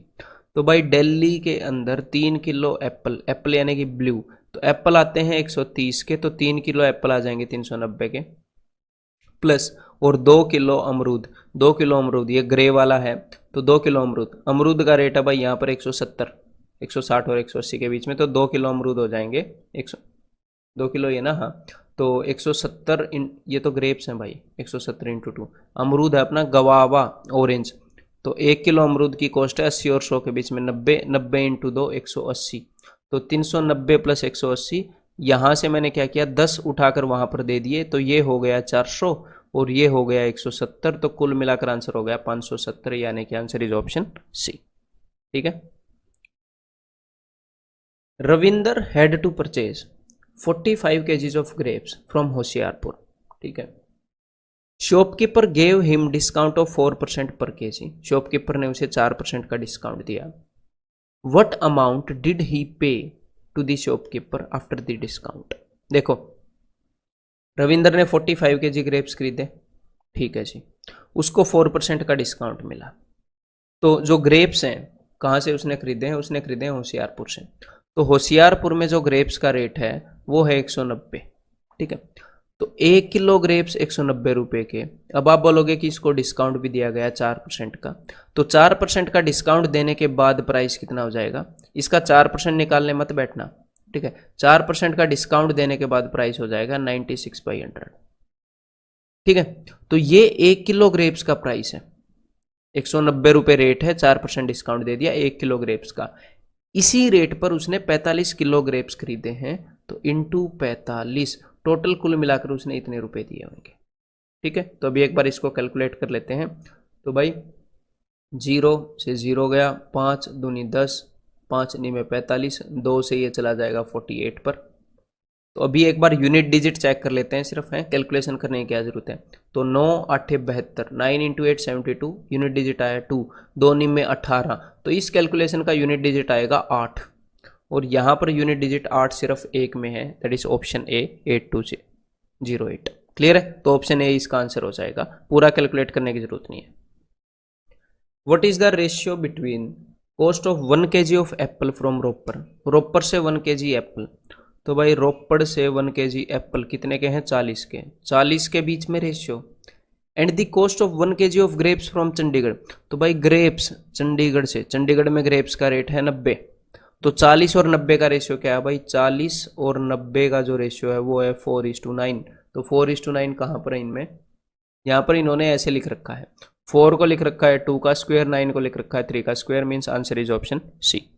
Speaker 1: तो भाई दिल्ली के अंदर 3 किलो एप्पल, एप्पल यानी कि ब्लू, तो एप्पल आते हैं 130 के, तो 3 किलो एप्पल आ जाएंगे 390 के, प्लस और 2 किलो अमरूद, 2 किलो अमरूद ये ग्रे वाला है, तो 2 किलो अमरूद, अमरूद का रेट है भाई यहाँ पर 170, 160 और 180 के बीच में, तो 2 किलो अमरूद हो जाएंगे 2 किलो ये ना, हाँ, तो 170 ये तो ग्रेप्स हैं भाई, 170 इंटू 2 अमरूद है अपना गवावा ऑरेंज, तो 1 किलो अमरूद की कॉस्ट है 80 और 100 के बीच में 90, 90 इंटू 2 180, तो 390 प्लस 180, यहाँ से मैंने क्या किया 10 उठाकर वहाँ पर दे दिए, तो ये हो गया 400 और ये हो गया 170, तो कुल मिलाकर आंसर हो गया 570, यानी कि आंसर इज ऑप्शन सी। ठीक है। Ravinder had to purchase 45 kgs of grapes from Hoshiarpur. ठीक है। Shopkeeper gave him discount of 4% per KG, shopkeeper ने उसे 4% का डिस्काउंट दिया। What amount did he pay to the shopkeeper after the discount? देखो रविंदर ने 45 kg ग्रेप्स खरीदे, ठीक है जी, उसको 4% का डिस्काउंट मिला। तो जो ग्रेप्स हैं कहाँ से उसने खरीदे हैं? उसने खरीदे हैं होशियारपुर से। तो होशियारपुर में जो ग्रेप्स का रेट है वो है 190, ठीक है। तो 1 किलो ग्रेप्स 190 रुपये के। अब आप बोलोगे कि इसको डिस्काउंट भी दिया गया 4% का, तो 4% का डिस्काउंट देने के बाद प्राइस कितना हो जाएगा? इसका 4% निकालने मत बैठना, ठीक है। 4% का डिस्काउंट देने के बाद प्राइस हो जाएगा 96/100, ठीक है। तो ये 1 किलो ग्रेप्स का प्राइस है, 190 रुपये रेट है, 4% डिस्काउंट दे दिया 1 किलो ग्रेप्स का। इसी रेट पर उसने 45 किलो ग्रेप्स खरीदे हैं, तो इंटू 45 टोटल कुल मिलाकर उसने इतने रुपए दिए होंगे, ठीक है। तो अभी एक बार इसको कैलकुलेट कर लेते हैं। तो भाई जीरो से जीरो गया, 5 दूनी 10, 5 नी में 45, 2 से ये चला जाएगा 48 पर। तो अभी एक बार यूनिट डिजिट चेक कर लेते हैं, सिर्फ है कैलकुलेशन करने की क्या जरूरत है। तो 9 8 72, 9 इंटू 8 72, यूनिट डिजिट आया 2, 2 निम में 18, तो इस कैलकुलेशन का यूनिट डिजिट आएगा 8, और यहाँ पर यूनिट डिजिट 8 सिर्फ एक में है, that is option A 8208। Clear है, तो ऑप्शन ए इसका आंसर हो जाएगा, पूरा कैलकुलेट करने की जरूरत नहीं है। What is the ratio between cost of 1 kg of apple from Ropar, Ropar से 1 kg एप्पल, तो भाई रोपड़ से 1 kg एप्पल कितने के हैं, 40 के, 40 के बीच में ratio. And the cost of 1 kg of grapes from Chandigarh, तो भाई ग्रेप्स चंडीगढ़ से, चंडीगढ़ में ग्रेप्स का रेट है 90, तो 40 और 90 का रेशियो क्या है भाई, 40 और 90 का जो रेशियो है वो है 4:9, तो 4:9 कहाँ पर है इनमें, यहाँ पर इन्होंने ऐसे लिख रखा है, 4 को लिख रखा है 2 का स्क्वायर, 9 को लिख रखा है 3 का square, means answer is option C.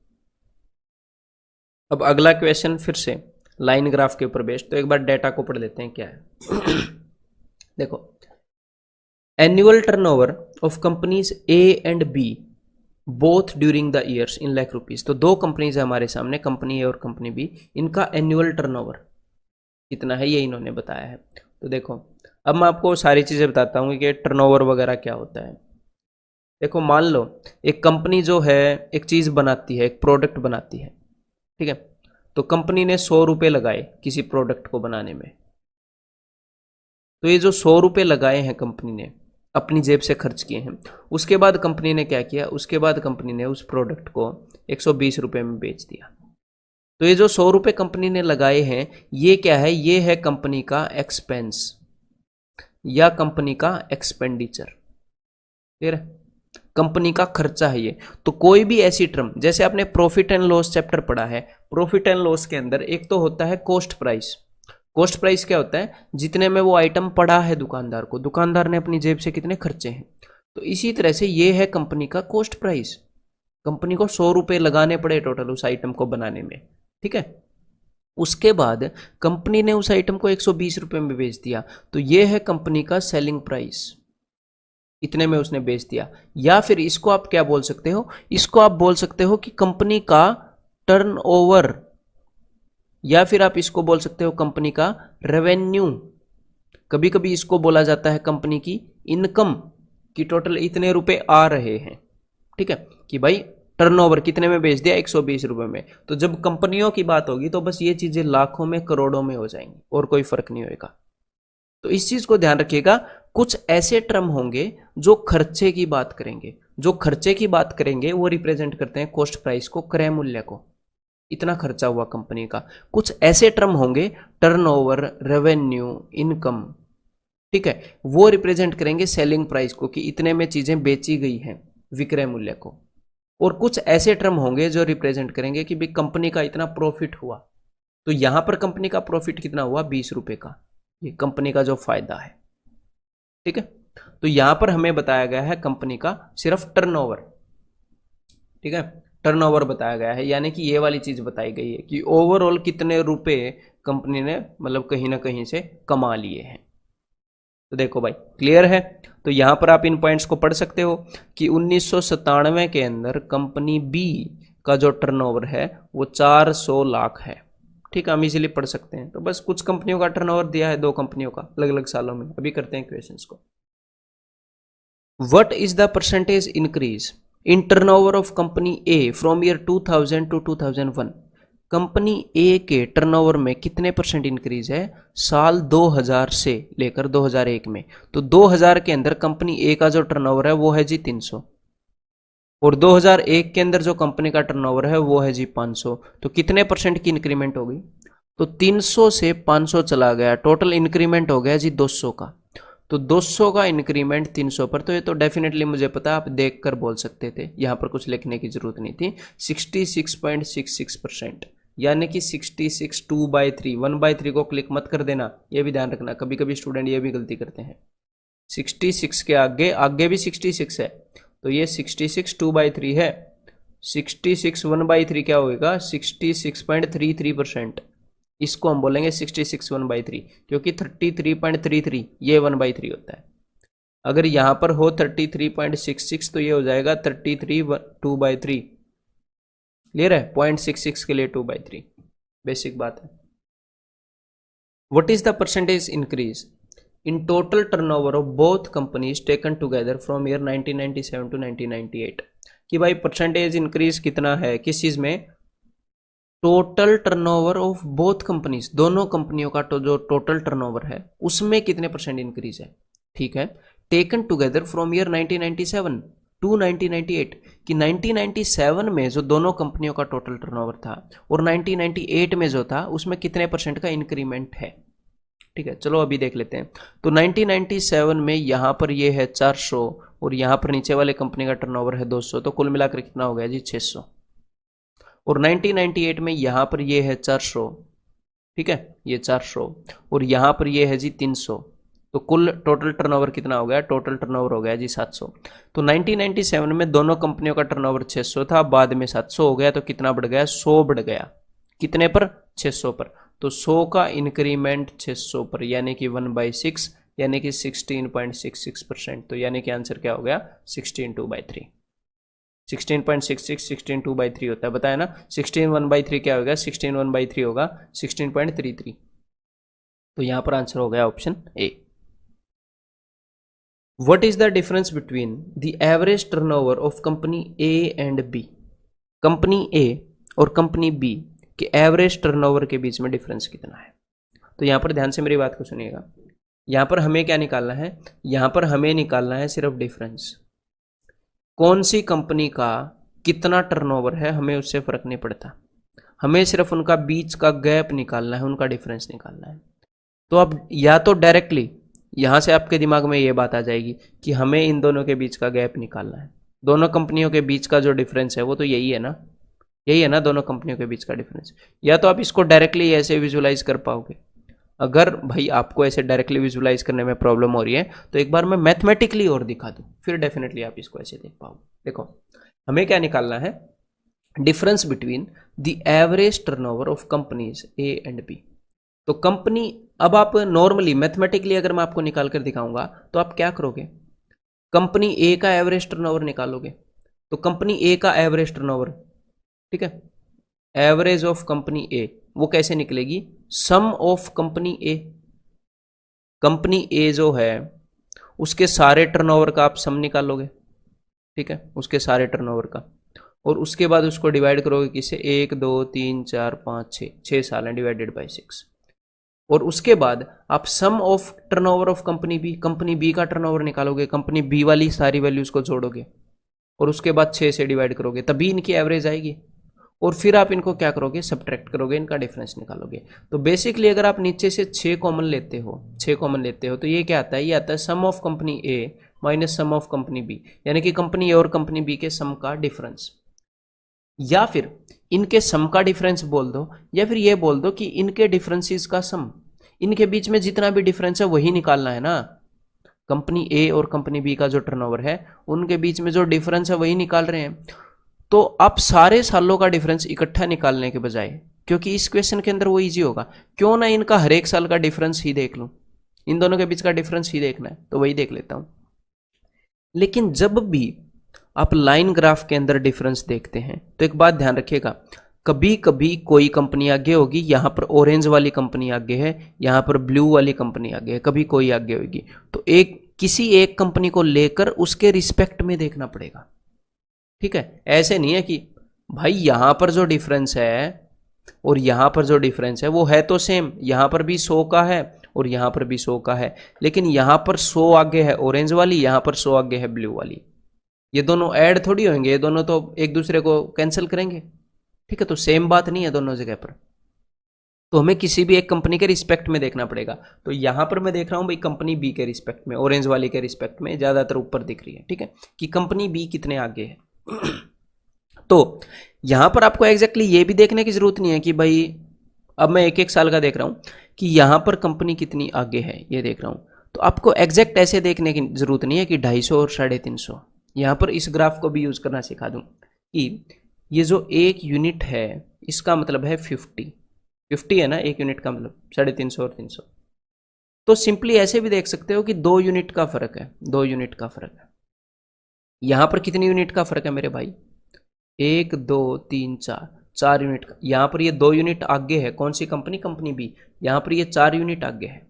Speaker 1: अब अगला क्वेश्चन फिर से लाइन ग्राफ के ऊपर बेस्ड, तो एक बार डेटा को पढ़ लेते हैं क्या है। देखो, annual turnover of companies A and B both during the years in lakh rupees, तो दो कंपनीज है हमारे सामने, कंपनी ए और कंपनी बी, इनका एनुअल टर्नओवर कितना है ये इन्होंने बताया है। तो देखो, अब मैं आपको सारी चीजें बताता हूँ कि टर्नओवर वगैरह क्या होता है। देखो, मान लो एक कंपनी जो है एक चीज बनाती है, एक प्रोडक्ट बनाती है, ठीक है, तो कंपनी ने 100 रुपये लगाए किसी प्रोडक्ट को बनाने में, तो ये जो 100 रुपये लगाए हैं कंपनी ने अपनी जेब से खर्च किए हैं, उसके बाद कंपनी ने क्या किया, उसके बाद कंपनी ने उस प्रोडक्ट को 120 रुपये में बेच दिया। तो ये जो 100 रुपये कंपनी ने लगाए हैं, ये क्या है, ये है कंपनी का एक्सपेंस या कंपनी का एक्सपेंडिचर, क्लियर है, कंपनी का खर्चा है ये। तो कोई भी ऐसी टर्म, जैसे आपने प्रॉफिट एंड लॉस चैप्टर पढ़ा है, प्रॉफिट एंड लॉस के अंदर एक तो होता है कॉस्ट प्राइस। कॉस्ट प्राइस क्या होता है, जितने में वो आइटम पड़ा है दुकानदार को, दुकानदार ने अपनी जेब से कितने खर्चे हैं, तो इसी तरह से ये है कंपनी का कॉस्ट प्राइस, कंपनी को 100 रुपये लगाने पड़े टोटल उस आइटम को बनाने में, ठीक है। उसके बाद कंपनी ने उस आइटम को 120 रुपये में बेच दिया, तो ये है कंपनी का सेलिंग प्राइस, इतने में उसने बेच दिया। या फिर इसको आप क्या बोल सकते हो, इसको आप बोल सकते हो कि कंपनी का टर्नओवर, या फिर आप इसको बोल सकते हो कंपनी का रेवेन्यू, कभी कभी इसको बोला जाता है कंपनी की इनकम, कि टोटल इतने रुपए आ रहे हैं, ठीक है, कि भाई टर्नओवर कितने में बेच दिया, 120 रुपए में। तो जब कंपनियों की बात होगी तो बस ये चीजें लाखों में करोड़ों में हो जाएंगी और कोई फर्क नहीं होगा। तो इस चीज को ध्यान रखिएगा, कुछ ऐसे टर्म होंगे जो खर्चे की बात करेंगे, जो खर्चे की बात करेंगे वो रिप्रेजेंट करते हैं कॉस्ट प्राइस को, क्रय मूल्य को, इतना खर्चा हुआ कंपनी का। कुछ ऐसे टर्म होंगे टर्नओवर, रेवेन्यू, इनकम, ठीक है, वो रिप्रेजेंट करेंगे सेलिंग प्राइस को, कि इतने में चीजें बेची गई हैं, विक्रय मूल्य को। और कुछ ऐसे टर्म होंगे जो रिप्रेजेंट करेंगे कि भाई कंपनी का इतना प्रॉफिट हुआ, तो यहां पर कंपनी का प्रॉफिट कितना हुआ, 20 रुपए का, ये कंपनी का जो फायदा है, ठीक है। तो यहां पर हमें बताया गया है कंपनी का सिर्फ टर्नओवर, ठीक है, टर्नओवर बताया गया है, यानी कि ये वाली चीज बताई गई है कि ओवरऑल कितने रुपए कंपनी ने मतलब कहीं ना कहीं से कमा लिए हैं। तो देखो भाई, क्लियर है, तो यहां पर आप इन पॉइंट्स को पढ़ सकते हो कि 1997 के अंदर कंपनी बी का जो टर्नओवर है वो 400 लाख है, ठीक है, हम इजीली पढ़ सकते हैं। तो बस कुछ कंपनियों का टर्नओवर दिया है, दो कंपनियों का अलग अलग सालों में, अभी करते हैं क्वेश्चंस को। What is the percentage increase in turnover of company A from year 2000 to 2001, company A के टर्नओवर में कितने परसेंट इंक्रीज है साल 2000 से लेकर 2001 में। तो 2000 के अंदर कंपनी ए का जो टर्नओवर है वो है जी 300, और 2001 के अंदर जो कंपनी का टर्नओवर है वो है जी 500, तो कितने परसेंट की इंक्रीमेंट होगी, तो 300 से 500 चला गया, टोटल इंक्रीमेंट हो गया जी 200 का। तो 200 का इंक्रीमेंट 300 पर, तो ये तो डेफिनेटली मुझे पता आप देख कर बोल सकते थे, यहां पर कुछ लिखने की जरूरत नहीं थी। 66.66%, यानी कि 66 2/3, 1/3 को क्लिक मत कर देना, ये भी ध्यान रखना, कभी कभी स्टूडेंट ये भी गलती करते हैं। 66 के आगे आगे भी 66 है, तो ये 66 2/3 है, 66 1/3 क्या होगा, 66.33%, इसको हम बोलेंगे 66 1/3, क्योंकि 33.33 ये 1/3 होता है। अगर यहाँ पर हो 33.66 तो ये हो जाएगा 33 2/3। क्लियर है? 0.66 के लिए 2/3 बेसिक बात है। What is the percentage increase in total turnover of both companies taken together from year 1997 to 1998? कि भाई परसेंटेज इंक्रीज कितना है किस चीज में? Total turnover of both companies, दोनों कंपनियों का जो टोटल टर्नओवर है उसमें कितने परसेंट इंक्रीज है। ठीक है, taken together from year 1997 to 1998, कि 1997 में जो दोनों कंपनियों का टोटल टर्नओवर था और 1998 में जो था उसमें कितने परसेंट का इंक्रीमेंट है। ठीक है, चलो अभी देख लेते हैं। तो 1997 में यहाँ पर ये है 400 और यहाँ पर नीचे वाले कंपनी का टर्नओवर है 200, तो कुल मिलाकर कितना हो गया जी? 600। और 1998 में यहाँ पर ये है 400, ठीक है, ये 400 और यहाँ पर ये है जी 300, तो कुल टोटल टर्नओवर कितना हो गया? टोटल टर्नओवर हो गया जी 700। तो 1997 में दोनों कंपनियों का टर्नओवर 600 था, बाद में 700 हो गया, तो कितना बढ़ गया? 100 बढ़ गया। कितने पर? 600 पर। तो 100 का इंक्रीमेंट 600 पर, यानी कि 1/6, यानी कि 16.66%। तो यानी कि आंसर क्या हो गया? 16 2/3। 16.66 16 2/3 होता है, बताया ना। 16 1/3 क्या होगा? 16 1/3 होगा 16.33। तो यहां पर आंसर हो गया option A. What is the difference between the average turnover of company A and B? Company A और कंपनी बी के एवरेज टर्नओवर के बीच में डिफरेंस कितना है? तो यहां पर ध्यान से मेरी बात को सुनिएगा। यहां पर हमें क्या निकालना है? यहां पर हमें निकालना है सिर्फ डिफरेंस। कौन सी कंपनी का कितना टर्नओवर है हमें उससे फर्क नहीं पड़ता, हमें सिर्फ उनका बीच का गैप निकालना है, उनका डिफरेंस निकालना है। तो अब या तो डायरेक्टली यहां से आपके दिमाग में ये बात आ जाएगी कि हमें इन दोनों के बीच का गैप निकालना है, दोनों कंपनियों के बीच का जो डिफरेंस है वो तो यही है ना, यही है ना दोनों कंपनियों के बीच का डिफरेंस। या तो आप इसको डायरेक्टली ऐसे विजुलाइज कर पाओगे। अगर भाई आपको ऐसे डायरेक्टली विजुलाइज करने में प्रॉब्लम हो रही है तो एक बार मैं मैथमेटिकली और दिखा दूं, फिर डेफिनेटली आप इसको ऐसे देख पाओगे। देखो हमें क्या निकालना है? Difference between the average turnover of companies A and B. तो कंपनी, अब आप नॉर्मली मैथमेटिकली अगर मैं आपको निकाल कर दिखाऊंगा तो आप क्या करोगे? कंपनी ए का एवरेज टर्नओवर निकालोगे। तो कंपनी ए का एवरेज टर्नओवर, ठीक है, एवरेज ऑफ कंपनी ए, वो कैसे निकलेगी? सम ऑफ कंपनी ए। कंपनी ए जो है उसके सारे टर्नओवर का आप सम निकालोगे, ठीक है, उसके सारे टर्नओवर का, और उसके बाद उसको डिवाइड करोगे किससे? 1 2 3 4 5 6 साल है, डिवाइडेड बाई 6। और उसके बाद आप sum of turnover of company B का टर्नओवर निकालोगे, कंपनी बी वाली सारी वैल्यूज को जोड़ोगे और उसके बाद 6 से डिवाइड करोगे, तभी इनकी एवरेज आएगी। और फिर आप इनको क्या करोगे? सब्ट्रैक्ट करोगे, इनका डिफरेंस निकालोगे। तो बेसिकली अगर आप नीचे से 6 कॉमन लेते हो, 6 कॉमन लेते हो तो ये क्या आता है? ये आता है sum of company A minus sum of company B, यानी कि कंपनी ए और कंपनी बी के सम का डिफरेंस। या फिर इनके सम का डिफरेंस बोल दो, या फिर ये बोल दो कि इनके डिफरेंसेस का सम, इनके बीच में जितना भी डिफरेंस है वही निकालना है ना। कंपनी ए और कंपनी बी का जो टर्नओवर है उनके बीच में जो डिफरेंस है वही निकाल रहे हैं। तो आप सारे सालों का डिफरेंस इकट्ठा निकालने के बजाय, क्योंकि इस क्वेश्चन के अंदर वो इजी होगा, क्यों ना इनका हर एक साल का डिफरेंस ही देख लूं, इन दोनों के बीच का डिफरेंस ही देखना है तो वही देख लेता हूं। लेकिन जब भी आप लाइन ग्राफ के अंदर डिफरेंस देखते हैं तो एक बात ध्यान रखिएगा, कभी कभी कोई कंपनी आगे होगी, यहां पर ऑरेंज वाली कंपनी आगे है, यहां पर ब्लू वाली कंपनी आगे है, कभी कोई आगे होगी, तो किसी एक कंपनी को लेकर उसके रिस्पेक्ट में देखना पड़ेगा। ठीक है, ऐसे नहीं है कि भाई यहां पर जो डिफरेंस है और यहां पर जो डिफरेंस है वो है तो सेम, यहां पर भी 100 का है और यहां पर भी 100 का है, लेकिन यहां पर 100 आगे है ऑरेंज वाली, यहां पर 100 आगे है ब्लू वाली, ये दोनों ऐड थोड़ी होंगे, ये दोनों तो एक दूसरे को कैंसिल करेंगे। ठीक है, तो सेम बात नहीं है दोनों जगह पर, तो हमें किसी भी एक कंपनी के रिस्पेक्ट में देखना पड़ेगा। तो यहां पर मैं देख रहा हूं भाई कंपनी बी के रिस्पेक्ट में, ऑरेंज वाली के रिस्पेक्ट में ज्यादातर ऊपर दिख रही है, ठीक है, कि कंपनी बी कितने आगे है। तो यहां पर आपको एग्जैक्टली ये भी देखने की जरूरत नहीं है कि भाई, अब मैं एक एक साल का देख रहा हूं कि यहां पर कंपनी कितनी आगे है ये देख रहा हूं, तो आपको एग्जैक्ट ऐसे देखने की जरूरत नहीं है कि 250 और 350। यहां पर इस ग्राफ को भी यूज करना सिखा दूं कि ये जो एक यूनिट है इसका मतलब है 50 है ना, एक यूनिट का मतलब 350 और 300। तो सिंपली ऐसे भी देख सकते हो कि 2 यूनिट का फर्क है, 2 यूनिट का फर्क है। यहां पर कितनी यूनिट का फर्क है मेरे भाई? 1 2 3 4, 4 यूनिट का। यहां पर ये 2 यूनिट आगे है, कौन सी कंपनी? Company B. यहां पर ये 4 यूनिट आगे है।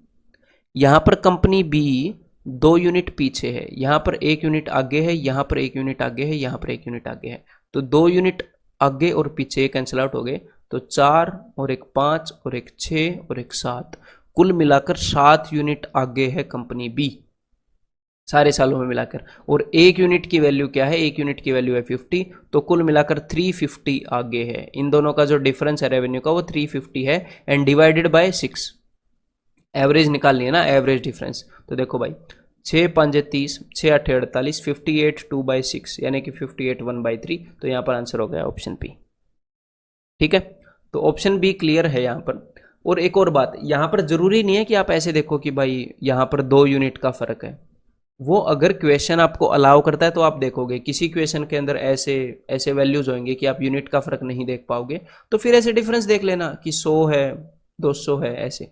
Speaker 1: यहां पर कंपनी बी 2 यूनिट पीछे है, यहां पर 1 यूनिट आगे है, यहां पर 1 यूनिट आगे है, यहां पर 1 यूनिट आगे है। तो 2 यूनिट आगे और पीछे कैंसिल आउट हो गए, तो 4 और 1 5 और 1 6 और 1 7, कुल मिलाकर 7 यूनिट आगे है कंपनी बी सारे सालों में मिलाकर। और 1 यूनिट की वैल्यू क्या है? 1 यूनिट की वैल्यू है 50, तो कुल मिलाकर 350 आगे है। इन दोनों का जो डिफरेंस है रेवेन्यू का वो 350 है, एंड डिवाइडेड बाय 6। एवरेज निकालनी है ना, एवरेज डिफरेंस। तो देखो भाई 6 5 30, 6 8 48, 58 2/6 यानी कि 58 1/3। तो यहाँ पर आंसर हो गया ऑप्शन बी। ठीक है, तो ऑप्शन बी क्लियर है यहाँ पर। और एक और बात, यहाँ पर जरूरी नहीं है कि आप ऐसे देखो कि भाई यहाँ पर 2 यूनिट का फर्क है। वो अगर क्वेश्चन आपको अलाउ करता है तो आप देखोगे, किसी क्वेश्चन के अंदर ऐसे ऐसे वैल्यूज होंगे कि आप यूनिट का फर्क नहीं देख पाओगे, तो फिर ऐसे डिफरेंस देख लेना कि 100 है 200 है ऐसे।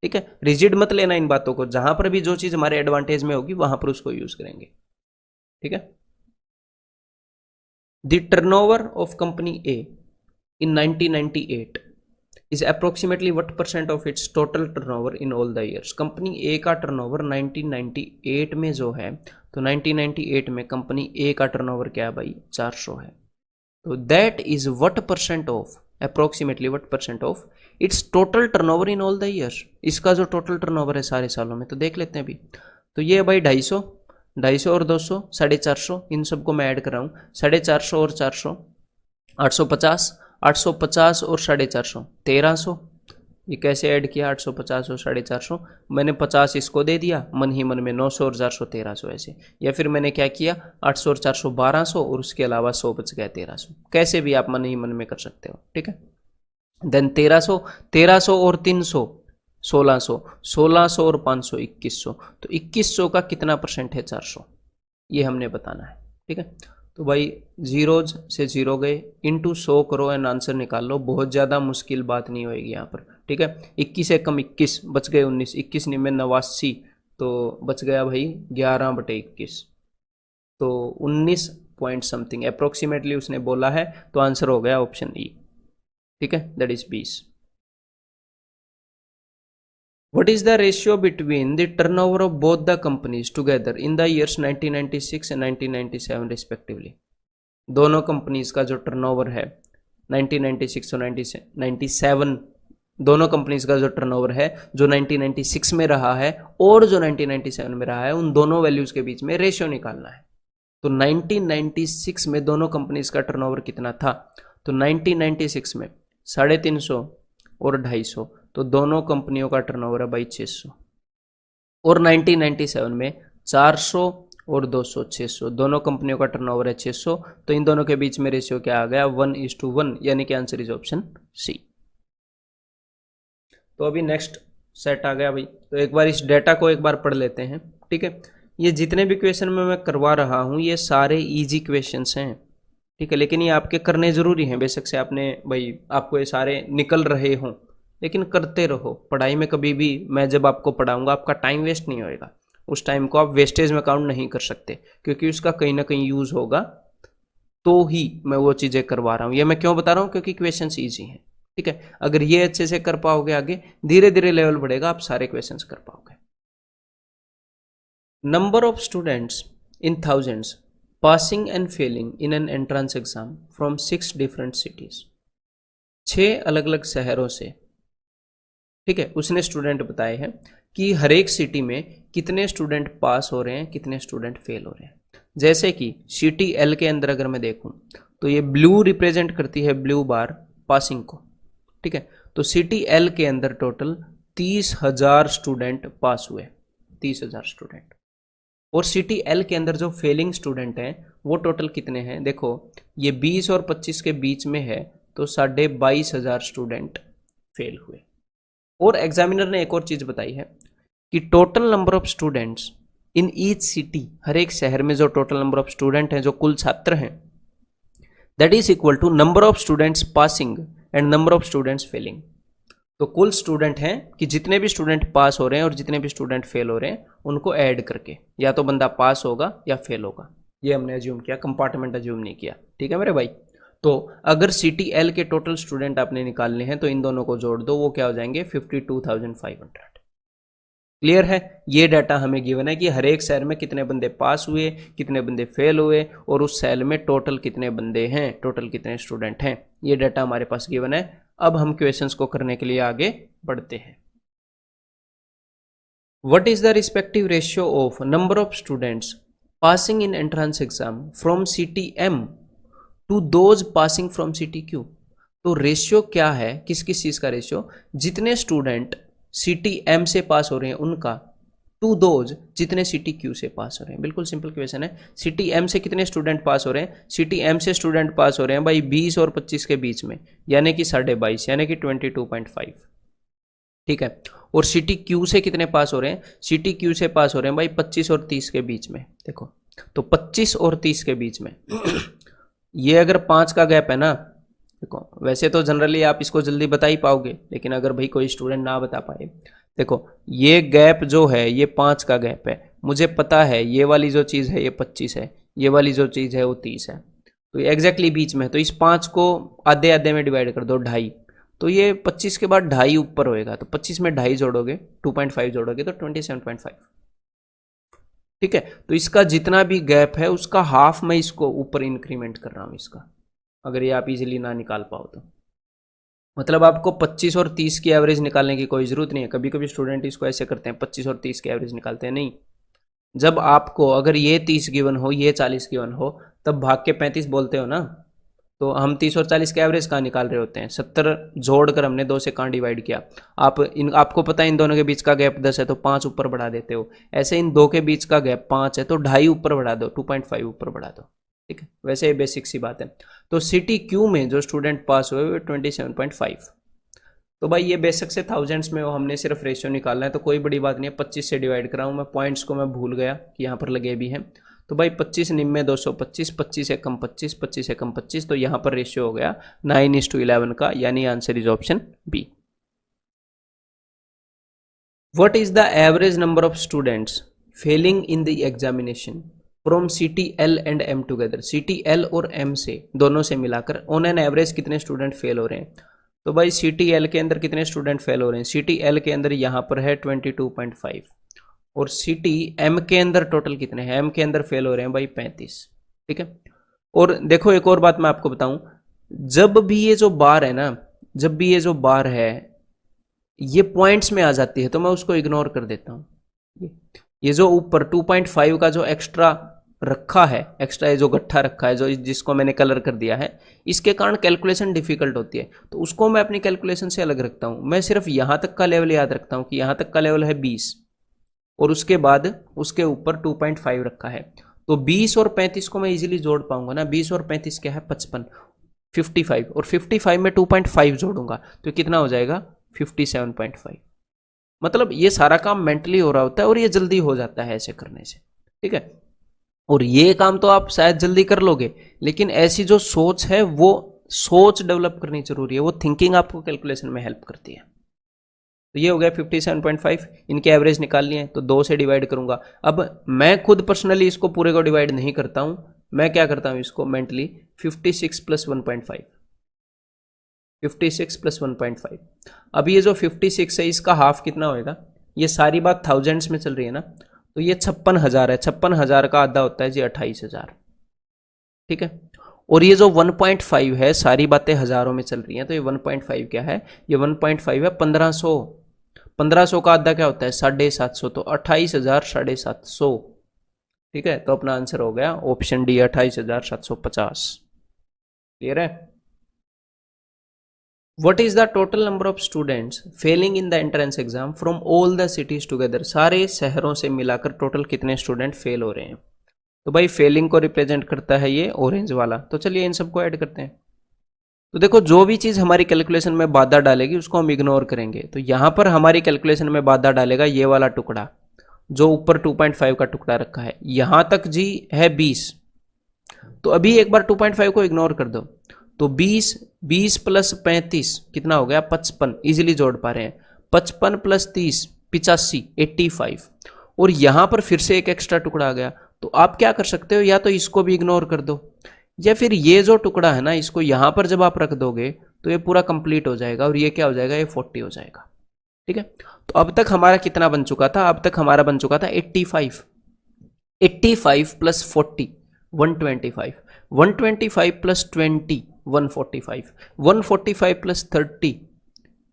Speaker 1: ठीक है, रिजिड मत लेना इन बातों को, जहां पर भी जो चीज हमारे एडवांटेज में होगी वहां पर उसको यूज करेंगे। ठीक है, the turnover of company A in 1998 is approximately what percent of its total turnover in all the years? Company A का टर्नओवर 1998 में जो है, तो 1998 में कंपनी ए का टर्नओवर क्या है भाई? 400 है। तो that is what percent of, approximately what percent of its total turnover in all the years? इसका जो टोटल टर्नओवर है सारे सालों में, तो देख लेते हैं अभी। तो ये भाई 250 और 200 450, इन सबको मैं ऐड कर रहा हूँ। 450 और 400 850, 850 और 450 1300। ये कैसे ऐड किया? 850 और 450, मैंने 50 इसको दे दिया, मन ही मन में 900 और 400 1300 ऐसे। या फिर मैंने क्या किया, 800 और 400 1200 और उसके अलावा 100 बच गया 1300। कैसे भी आप मन ही मन में कर सकते हो। ठीक है, देन 1300 और 300 1600, 1600 और 500 2100। तो 2100 का कितना परसेंट है? 400, ये हमने बताना है। ठीक है, तो भाई जीरोज से जीरो गए, इंटू 100 करो एंड आंसर निकाल लो। बहुत ज़्यादा मुश्किल बात नहीं होएगी यहाँ पर। ठीक है, 21 से कम 21 बच गए 19, 21 में 89, तो बच गया भाई 11/21, तो 19 पॉइंट समथिंग अप्रोक्सीमेटली उसने बोला है, तो आंसर हो गया ऑप्शन ई। ठीक है, that is 20। What is the ratio between the turnover of both the companies together in the years 1996 and 1997 respectively? दोनों कंपनीज का जो टर्नओवर है 1996 और 1997, दोनों कंपनीज का जो टर्नओवर है जो 1996 में रहा है और जो 1997 में रहा है, उन दोनों वैल्यूज के बीच में रेशियो निकालना है। तो 1996 में दोनों कंपनीज का टर्नओवर कितना था? तो 1996 में 350 और 250, तो दोनों कंपनियों का टर्नओवर है भाई 600। और 1997 में 400 और 200 600, दोनों कंपनियों का टर्नओवर है 600, तो इन दोनों के बीच में रेशियो क्या आ गया? 1:1, यानी कि आंसर इज ऑप्शन सी। तो अभी नेक्स्ट सेट आ गया भाई, तो एक बार इस डेटा को एक बार पढ़ लेते हैं। ठीक है, ये जितने भी क्वेश्चन में मैं करवा रहा हूँ ये सारे इजी क्वेश्चंस हैं। ठीक है, लेकिन ये आपके करने जरूरी हैं। बेशक से आपने भाई आपको ये सारे निकल रहे हों, लेकिन करते रहो। पढ़ाई में कभी भी मैं जब आपको पढ़ाऊंगा आपका टाइम वेस्ट नहीं होएगा, उस टाइम को आप वेस्टेज में काउंट नहीं कर सकते, क्योंकि उसका कहीं ना कहीं यूज होगा, तो ही मैं वो चीजें करवा रहा हूँ। ये मैं क्यों बता रहा हूँ? क्योंकि क्वेश्चंस ईजी हैं। ठीक है, अगर ये अच्छे से कर पाओगे आगे धीरे धीरे लेवल बढ़ेगा, आप सारे क्वेश्चंस कर पाओगे। Number of students in thousands passing and Fehling in an entrance exam from 6 different cities. 6 अलग अलग शहरों से, ठीक है, उसने स्टूडेंट बताए हैं कि हर एक सिटी में कितने स्टूडेंट पास हो रहे हैं, कितने स्टूडेंट फेल हो रहे हैं। जैसे कि सिटी एल के अंदर अगर मैं देखूं तो ये ब्लू रिप्रेजेंट करती है, ब्लू बार, पासिंग को। ठीक है, तो सिटी एल के अंदर टोटल 30,000 स्टूडेंट पास हुए, 30,000 स्टूडेंट। और सिटी एल के अंदर जो फेलिंग स्टूडेंट हैं वो टोटल कितने हैं? देखो ये 20 और 25 के बीच में है, तो 22,500 स्टूडेंट फेल हुए। और एग्जामिनर ने एक और चीज बताई है कि total number of students in each city, हर एक शहर में जो टोटल नंबर ऑफ स्टूडेंट हैं, जो कुल छात्र हैं, that is equal to number of students passing and number of students failing. तो कुल स्टूडेंट हैं कि जितने भी स्टूडेंट पास हो रहे हैं और जितने भी स्टूडेंट फेल हो रहे हैं उनको ऐड करके, या तो बंदा पास होगा या फेल होगा, ये हमने अज्यूम किया, कंपार्टमेंट अज्यूम नहीं किया। ठीक है मेरे भाई। तो अगर CTL के टोटल स्टूडेंट आपने निकालने हैं तो इन दोनों को जोड़ दो, वो क्या हो जाएंगे 52,500। क्लियर है। ये डाटा हमें गिवन है कि हर एक सेल में कितने बंदे पास हुए, कितने बंदे फेल हुए, और उस सेल में टोटल कितने बंदे हैं, टोटल कितने स्टूडेंट हैं। ये डाटा हमारे पास गिवन है। अब हम क्वेश्चंस को करने के लिए आगे बढ़ते हैं। What is the respective ratio of number of students passing in entrance exam from CTM to those passing from CTQ। तो रेशियो क्या है, किस किस चीज का रेशियो, जितने स्टूडेंट CTM से पास हो रहे हैं उनका, टू दोज जितने CTQ से पास हो रहे हैं। बिल्कुल सिंपल क्वेश्चन है। CTM से कितने स्टूडेंट पास हो रहे हैं, CTM से स्टूडेंट पास हो रहे हैं भाई 20 और 25 के बीच में, यानी कि 22.5, यानी कि 22.5। ठीक है। और CTQ से कितने पास हो रहे हैं, CTQ से पास हो रहे हैं भाई 25 और 30 के बीच में। देखो तो 25 और 30 के बीच में ये अगर 5 का गैप है ना, देखो वैसे तो जनरली आप इसको जल्दी बता ही पाओगे, लेकिन अगर भाई कोई स्टूडेंट ना बता पाए, देखो ये गैप जो है ये 5 का गैप है, मुझे पता है ये वाली जो चीज़ है ये 25 है, ये वाली जो चीज़ है वो 30 है, तो ये एग्जैक्टली बीच में है। तो इस 5 को आधे आधे में डिवाइड कर दो, 2.5, तो ये 25 के बाद 2.5 ऊपर होएगा, तो 25 में 2.5 जोड़ोगे, 2.5 जोड़ोगे तो 27.5। ठीक है। तो इसका जितना भी गैप है उसका हाफ मैं इसको ऊपर इंक्रीमेंट कर रहा हूँ इसका, अगर ये आप इजीली ना निकाल पाओ तो। मतलब आपको 25 और 30 की एवरेज निकालने की कोई ज़रूरत नहीं है। कभी कभी स्टूडेंट इसको ऐसे करते हैं, 25 और 30 की एवरेज निकालते हैं, नहीं। जब आपको अगर ये 30 गिवन हो, ये 40 गिवन हो, तब भाग के 35 बोलते हो ना, तो हम 30 और 40 के एवरेज कहाँ निकाल रहे होते हैं, 70 जोड़कर हमने 2 से कहाँ डिवाइड किया। आपको पता है इन दोनों के बीच का गैप 10 है तो 5 ऊपर बढ़ा देते हो, ऐसे इन 2 के बीच का गैप 5 है तो 2.5 ऊपर बढ़ा दो, 2.5 ऊपर बढ़ा दो। ठीक है, वैसे ये बेसिक सी बात है। तो CTQ में जो स्टूडेंट पास हुए वो 27.5। तो भाई ये बेसिक से थाउजेंड्स में, वो हमने सिर्फ रेशियो निकालना है, तो कोई बड़ी बात नहीं है। 25 से डिवाइड कराऊँ मैं, पॉइंट्स को मैं भूल गया कि यहाँ पर लगे भी हैं। तो भाई 25 निम्न 225, 25 से कम 25, 25 से कम 25, तो यहाँ पर रेशियो हो गया 9:11 का, यानी answer is option B. What is the average number of students failing in the examination from CTL and M together. CTL और M से, दोनों से मिलाकर ऑन एन एवरेज कितने स्टूडेंट फेल हो रहे हैं। तो भाई CTL के अंदर कितने स्टूडेंट फेल हो रहे हैं, CTL के अंदर यहाँ पर है 22.5, और CTM के अंदर टोटल कितने हैं, M के अंदर फेल हो रहे हैं भाई 35। ठीक है। और देखो एक और बात मैं आपको बताऊं, जब भी ये जो बार है ना, जब भी ये जो बार है ये पॉइंट्स में आ जाती है तो मैं उसको इग्नोर कर देता हूं। ये जो ऊपर 2.5 का जो एक्स्ट्रा रखा है, एक्स्ट्रा ये जो गट्ठा रखा है, जो जिसको मैंने कलर कर दिया है, इसके कारण कैलकुलेशन डिफिकल्ट होती है, तो उसको मैं अपनी कैलकुलेशन से अलग रखता हूं। मैं सिर्फ यहां तक का लेवल याद रखता हूं कि यहां तक का लेवल है 20, और उसके बाद उसके ऊपर 2.5 रखा है। तो 20 और 35 को मैं इजीली जोड़ पाऊंगा ना, 20 और 35 क्या है 55, 55, और 55 में 2.5 जोड़ूंगा तो कितना हो जाएगा 57.5। मतलब ये सारा काम मेंटली हो रहा होता है और ये जल्दी हो जाता है ऐसे करने से। ठीक है। और ये काम तो आप शायद जल्दी कर लोगे, लेकिन ऐसी जो सोच है वो सोच डेवलप करनी जरूरी है, वो थिंकिंग आपको कैलकुलेशन में हेल्प करती है। तो ये हो गया 57.5। इनके एवरेज निकालनी है तो 2 से डिवाइड करूंगा। अब मैं खुद पर्सनली इसको पूरे को डिवाइड नहीं करता हूं, मैं क्या करता हूं इसको मेंटली 56 + 1.5, 56 + 1.5। अब ये जो 56 है इसका हाफ कितना होएगा, ये सारी बात थाउजेंड्स में चल रही है ना, तो ये 56,000 है, 56,000 का आधा होता है जी 28,000। ठीक है। और ये जो 1.5 है, सारी बातें हजारों में चल रही हैं, तो ये 1.5 क्या है, ये 1.5 है 1500। 1500 का आधा क्या होता है 750, तो 28,000 750। ठीक है। तो अपना आंसर हो गया ऑप्शन डी 28,750। क्लियर है। What is the total number of students failing in the entrance exam from all the cities together? सारे शहरों से मिलाकर टोटल कितने स्टूडेंट फेल हो रहे हैं। तो भाई फेलिंग को रिप्रेजेंट करता है ये ऑरेंज वाला, तो चलिए इन सबको ऐड करते हैं। तो देखो जो भी चीज़ हमारी कैलकुलेशन में बाधा डालेगी उसको हम इग्नोर करेंगे। तो यहाँ पर हमारी कैलकुलेशन में बाधा डालेगा ये वाला टुकड़ा जो ऊपर 2.5 का टुकड़ा रखा है, यहाँ तक जी है 20। तो अभी एक बार 2.5 को इग्नोर कर दो, तो 20 20 प्लस 35 कितना हो गया 55, इजीली जोड़ पा रहे हैं। 55 प्लस 30 85, 85। और यहां पर फिर से एक एक्स्ट्रा टुकड़ा आ गया, तो आप क्या कर सकते हो, या तो इसको भी इग्नोर कर दो, या फिर ये जो टुकड़ा है ना इसको यहां पर जब आप रख दोगे तो ये पूरा कंप्लीट हो जाएगा और ये क्या हो जाएगा, ये 40 हो जाएगा। ठीक है, तो अब तक हमारा कितना बन चुका था, अब तक हमारा बन चुका था 85। 85 प्लस 40 125, 125 प्लस 20 145, 145 प्लस 30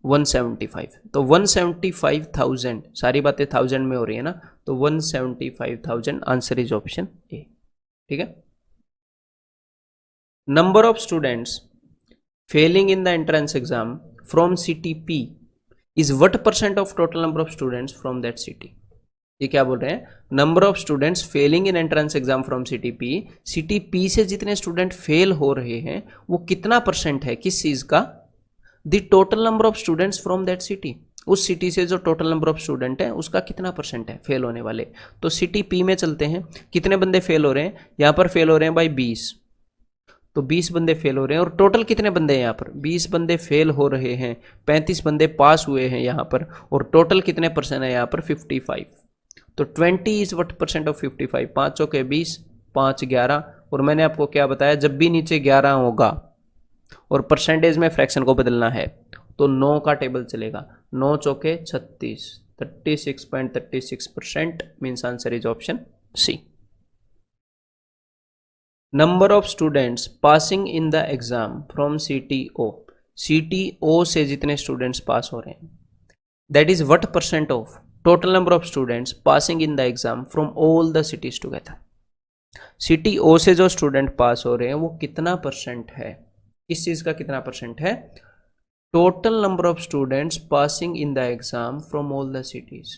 Speaker 1: 175। तो 175,000, सारी बातें 1000 में हो रही है ना, तो 175,000 आंसर इज ऑप्शन ए। ठीक है, number of students failing in the entrance exam from city P is what percent of total number of students from that city. ये क्या बोल रहे हैं, number of students failing in entrance exam from city P से जितने student fail हो रहे हैं वो कितना परसेंट है, किस चीज का, the total number of students from that city, उस सिटी से जो टोटल नंबर ऑफ स्टूडेंट है उसका कितना परसेंट है फेल होने वाले। तो सिटी पी में चलते हैं, कितने बंदे फेल हो रहे हैं, यहां पर फेल हो रहे हैं भाई 20, तो 20 बंदे फेल हो रहे हैं। और टोटल कितने बंदे हैं यहाँ पर, 20 बंदे फेल हो रहे हैं, 35 बंदे पास हुए हैं यहाँ पर, और टोटल कितने परसेंट है यहाँ पर 55। तो 20 इज व्हाट परसेंट ऑफ 55, 5 चौके 20, 5 11, और मैंने आपको क्या बताया, जब भी नीचे 11 होगा और परसेंटेज में फ्रैक्शन को बदलना है तो 9 का टेबल चलेगा, 9 चौके 36, 36.36% means answer is option C. Number of students passing in the exam from CTO से जितने स्टूडेंट्स पास हो रहे हैं, that is what percent of total number of students passing in the exam from all the cities together. CTO से जो student पास हो रहे हैं वो कितना परसेंट है, इस चीज का कितना परसेंट है, total number of students passing in the exam from all the cities.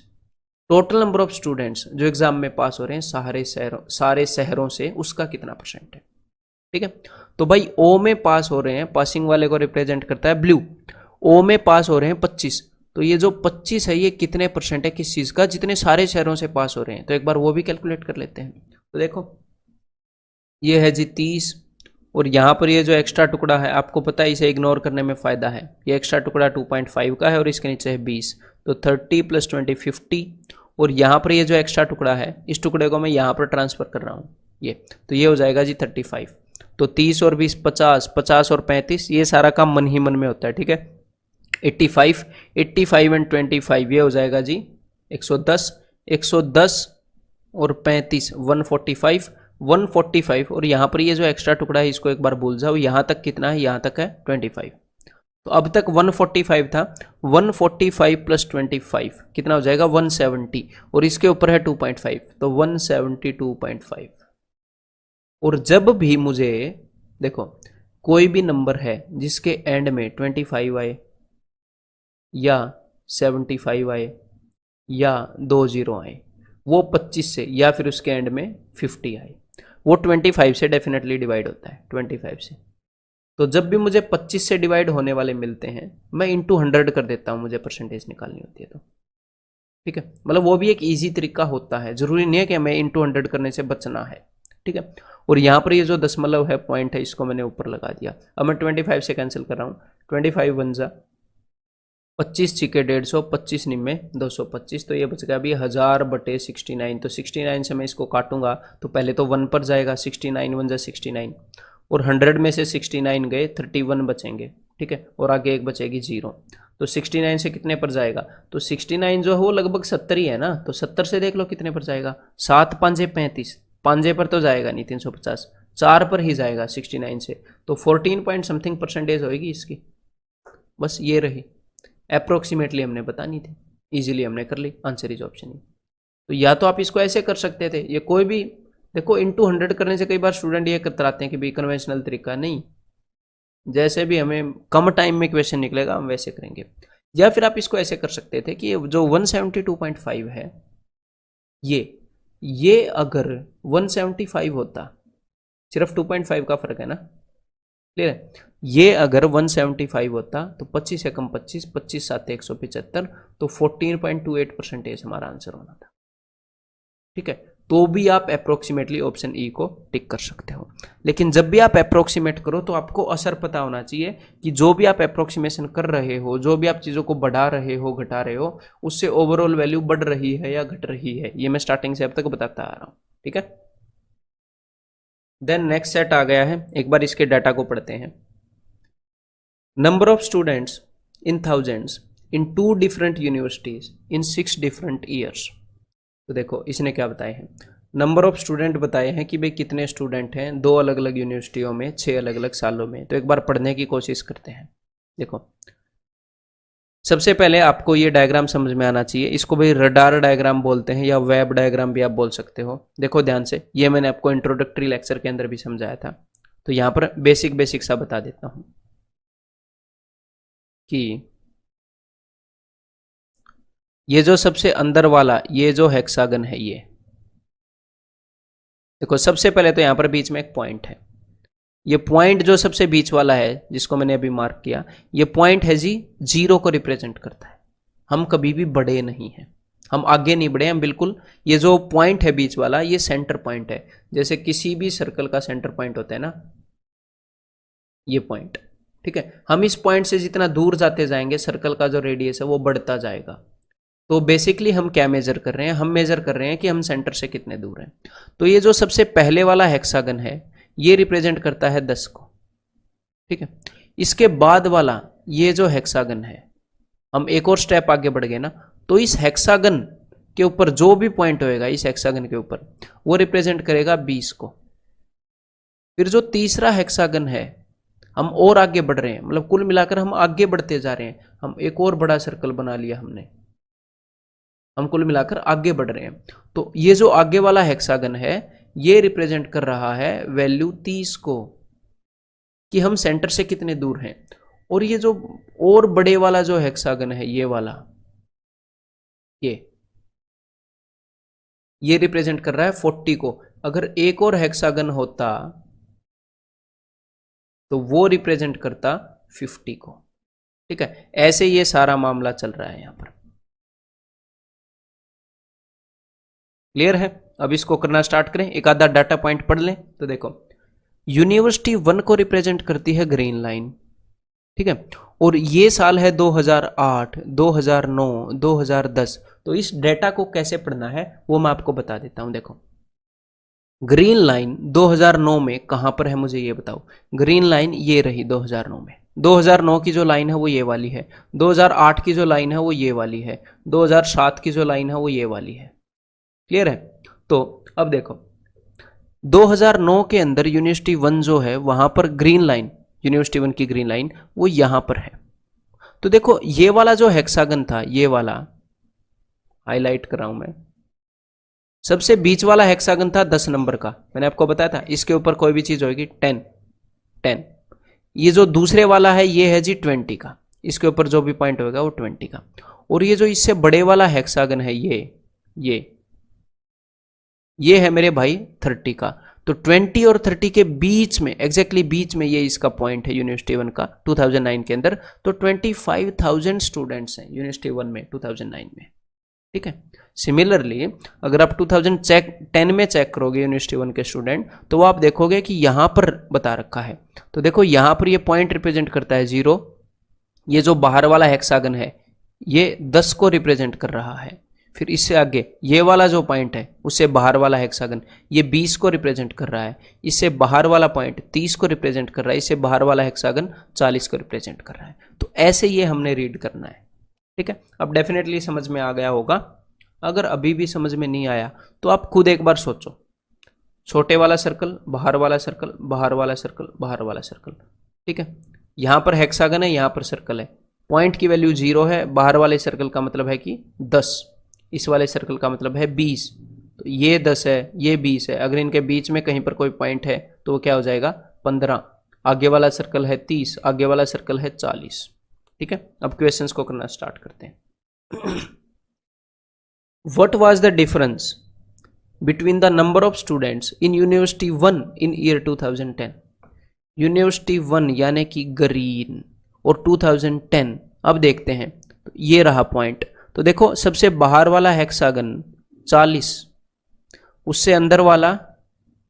Speaker 1: Total number of students जो एग्जाम में पास हो रहे हैं सारे शहरों से, उसका कितना परसेंट है। ठीक है, तो भाई ओ में पास हो रहे हैं, पासिंग वाले को रिप्रेजेंट करता है ब्लू, ओ में पास हो रहे हैं 25, तो ये जो 25 है ये कितने परसेंट है किस चीज का, जितने सारे शहरों से पास हो रहे हैं। तो एक बार वो भी कैलकुलेट कर लेते हैं। तो देखो ये है जी 30, और यहाँ पर ये जो एक्स्ट्रा टुकड़ा है आपको पता है इसे इग्नोर करने में फायदा है, ये एक्स्ट्रा टुकड़ा 2.5 का है और इसके नीचे है 20, तो 30 प्लस 20 50, और यहाँ पर ये जो एक्स्ट्रा टुकड़ा है इस टुकड़े को मैं यहाँ पर ट्रांसफर कर रहा हूँ ये, तो ये हो जाएगा जी 35। तो 30 और 20 50, 50 और 35, ये सारा काम मन ही मन में होता है। ठीक है, 85 एंड 25 ये हो जाएगा जी 110, 110 और 35 145, और यहाँ पर ये जो एक्स्ट्रा टुकड़ा है इसको एक बार भूल जाओ, यहाँ तक कितना है, यहाँ तक है 25। तो अब तक 145 था, 145 प्लस 25 कितना हो जाएगा 170, और इसके ऊपर है 2.5, तो 172.5। और जब भी मुझे देखो कोई भी नंबर है जिसके एंड में 25 आए या 75 आए या 2 जीरो आए, वो 25 से या फिर उसके एंड में 50 आए, वो 25 से डेफिनेटली डिवाइड होता है 25 से। तो जब भी मुझे 25 से डिवाइड होने वाले मिलते हैं मैं इंटू 100 कर देता हूं, मुझे परसेंटेज निकालनी होती है तो। ठीक है, मतलब वो भी एक इजी तरीका होता है, जरूरी नहीं है कि हमें इंटू 100 करने से बचना है। ठीक है, और यहाँ पर ये जो दशमलव है पॉइंट है इसको मैंने ऊपर लगा दिया। अब मैं 25 से कैंसिल कर रहा हूँ, 25 वन जा 25 छिके 150, 25 निम्मे 225, तो ये बच गया अभी 1000/69। तो 69 से मैं इसको काटूंगा तो पहले तो 1 पर जाएगा, 69 वन जा 69, और 100 में से 69 गए 31 बचेंगे। ठीक है, और आगे एक बचेगी 0, तो 69 से कितने पर जाएगा, तो 69 जो है वो लगभग 70 ही है ना, तो 70 से देख लो कितने पर जाएगा, 7 5 35, 5 पर तो जाएगा नहीं 350, 4 पर ही जाएगा 69 से, तो 14 पॉइंट समथिंग परसेंटेज होगी इसकी। बस ये रही, अप्रोक्सीमेटली हमने बतानी थी, इजीली हमने कर ली, आंसर इज ऑप्शन। तो या तो आप इसको ऐसे कर सकते थे, ये कोई भी देखो इंटू 100 करने से कई बार स्टूडेंट ये कतराते हैं कि भाई कन्वेंशनल तरीका नहीं, जैसे भी हमें कम टाइम में क्वेश्चन निकलेगा हम वैसे करेंगे। या फिर आप इसको ऐसे कर सकते थे कि जो 172.5 है ये अगर 175 होता, सिर्फ 2.5 का फर्क है ना, क्लियर है, ये अगर 175 होता तो 25 से कम 25, 25 7 175, तो 14.28% हमारा आंसर होना था। ठीक है, तो भी आप अप्रोक्सीमेटली ऑप्शन ई को टिक कर सकते हो। लेकिन जब भी आप अप्रोक्सीमेट करो तो आपको असर पता होना चाहिए कि जो भी आप अप्रोक्सीमेशन कर रहे हो, जो भी आप चीज़ों को बढ़ा रहे हो, घटा रहे हो, उससे ओवरऑल वैल्यू बढ़ रही है या घट रही है। ये मैं स्टार्टिंग से अब तक बताता आ रहा हूँ, ठीक है। देन नेक्स्ट सेट आ गया है, एक बार इसके डाटा को पढ़ते हैं। Number of students in thousands in 2 different universities in 6 different years. तो देखो इसने क्या बताए हैं, नंबर ऑफ स्टूडेंट बताए हैं कि भाई कितने स्टूडेंट हैं 2 अलग अलग यूनिवर्सिटियों में 6 अलग अलग सालों में। तो एक बार पढ़ने की कोशिश करते हैं। देखो सबसे पहले आपको ये डायग्राम समझ में आना चाहिए। इसको भाई रडार डायग्राम बोलते हैं या वेब डायग्राम भी आप बोल सकते हो। देखो ध्यान से, ये मैंने आपको इंट्रोडक्टरी लेक्चर के अंदर भी समझाया था। तो यहाँ पर बेसिक सा बता देता हूँ कि ये जो सबसे अंदर वाला ये जो हेक्सागन है, ये देखो सबसे पहले तो यहां पर बीच में एक पॉइंट है। ये पॉइंट जो सबसे बीच वाला है जिसको मैंने अभी मार्क किया, ये पॉइंट है जी 0 को रिप्रेजेंट करता है। हम कभी भी बढ़े नहीं हैं, हम आगे नहीं बढ़े, हम बिल्कुल, ये जो पॉइंट है बीच वाला ये सेंटर पॉइंट है। जैसे किसी भी सर्कल का सेंटर पॉइंट होता है ना, ये पॉइंट, ठीक है। हम इस पॉइंट से जितना दूर जाते जाएंगे सर्कल का जो रेडियस है वो बढ़ता जाएगा। तो बेसिकली हम क्या मेजर कर रहे हैं, हम मेजर कर रहे हैं कि हम सेंटर से कितने दूर हैं। तो ये जो सबसे पहले वाला हेक्सागन है ये रिप्रेजेंट करता है 10 को, ठीक है। इसके बाद वाला ये जो हेक्सागन है, हम एक और स्टेप आगे बढ़ गए ना, तो इस हेक्सागन के ऊपर जो भी पॉइंट होएगा इस हेक्सागन के ऊपर वो रिप्रेजेंट करेगा 20 को। फिर जो तीसरा हेक्सागन है, हम और आगे बढ़ रहे हैं, मतलब कुल मिलाकर हम आगे बढ़ते जा रहे हैं। हम एक और बड़ा सर्कल बना लिया हमने, हम कुल मिलाकर आगे बढ़ रहे हैं। तो ये जो आगे वाला हेक्सागन है ये रिप्रेजेंट कर रहा है वैल्यू 30 को, कि हम सेंटर से कितने दूर हैं। और ये जो और बड़े वाला जो हेक्सागन है ये वाला, ये रिप्रेजेंट कर रहा है 40 को। अगर एक और हेक्सागन होता तो वो रिप्रेजेंट करता 50 को, ठीक है। ऐसे ये सारा मामला चल रहा है यहां पर। क्लियर है? अब इसको करना स्टार्ट करें, एक आधा डाटा पॉइंट पढ़ लें। तो देखो यूनिवर्सिटी 1 को रिप्रेजेंट करती है ग्रीन लाइन, ठीक है। और ये साल है 2008, 2009, 2010। तो इस डेटा को कैसे पढ़ना है वो मैं आपको बता देता हूं। देखो ग्रीन लाइन 2009 में कहां पर है मुझे ये बताओ। ग्रीन लाइन ये रही 2009 में। 2009 की जो लाइन है वो ये वाली है, 2008 की जो लाइन है वो ये वाली है, 2007 की जो लाइन है वो ये वाली है। क्लियर है? तो अब देखो 2009 के अंदर यूनिवर्सिटी 1 जो है वहां पर ग्रीन लाइन, यूनिवर्सिटी 1 की ग्रीन लाइन वो यहां पर है। तो देखो ये वाला जो हेक्सागन था, ये वाला हाईलाइट कर रहा हूं मैं, सबसे बीच वाला हेक्सागन था 10 नंबर का, मैंने आपको बताया था। इसके ऊपर कोई भी चीज होगी 10। ये जो दूसरे वाला है ये है जी 20 का, इसके ऊपर जो भी पॉइंट होगा वो 20 का। और ये जो इससे बड़े वाला हेक्सागन है ये है मेरे भाई 30 का। तो 20 और 30 के बीच में, एग्जैक्टली बीच में ये इसका पॉइंट है यूनिवर्सिटी 1 का 2009 के अंदर। तो 25,000 स्टूडेंट्स हैं यूनिवर्सिटी 1 में 2009 में, ठीक है। सिमिलरली अगर आप 2010 में चेक करोगे यूनिवर्सिटी 1 के स्टूडेंट, तो आप देखोगे कि यहां पर बता रखा है। तो देखो यहां पर ये पॉइंट रिप्रेजेंट करता है 0, ये जो बाहर वाला हेक्सागन है ये 10 को रिप्रेजेंट कर रहा है। फिर इससे आगे ये वाला जो पॉइंट है उससे बाहर वाला हेक्सागन ये 20 को रिप्रेजेंट कर रहा है। इससे बाहर वाला पॉइंट 30 को रिप्रेजेंट कर रहा है। इससे बाहर वाला हेक्सागन 40 को रिप्रेजेंट कर रहा है। तो ऐसे ये हमने रीड करना है, ठीक है। अब डेफिनेटली समझ में आ गया होगा। अगर अभी भी समझ में नहीं आया तो आप खुद एक बार सोचो, छोटे वाला सर्कल, बाहर वाला सर्कल, बाहर वाला सर्कल, बाहर वाला सर्कल, ठीक है। यहां पर हेक्सागन है, यहां पर सर्कल है, पॉइंट की वैल्यू 0 है, बाहर वाले सर्कल का मतलब है कि 10, इस वाले सर्कल का मतलब है 20। तो ये 10 है, ये 20 है। अगर इनके बीच में कहीं पर कोई पॉइंट है तो वो क्या हो जाएगा 15। आगे वाला सर्कल है 30, आगे वाला सर्कल है 40, ठीक है। अब क्वेश्चंस को करना स्टार्ट करते हैं। What was the difference between the number of students in university 1 in year 2010? University 1 यानी कि ग्रीन और 2010। अब देखते हैं, तो ये रहा पॉइंट। तो देखो सबसे बाहर वाला हेक्सागन 40 उससे अंदर वाला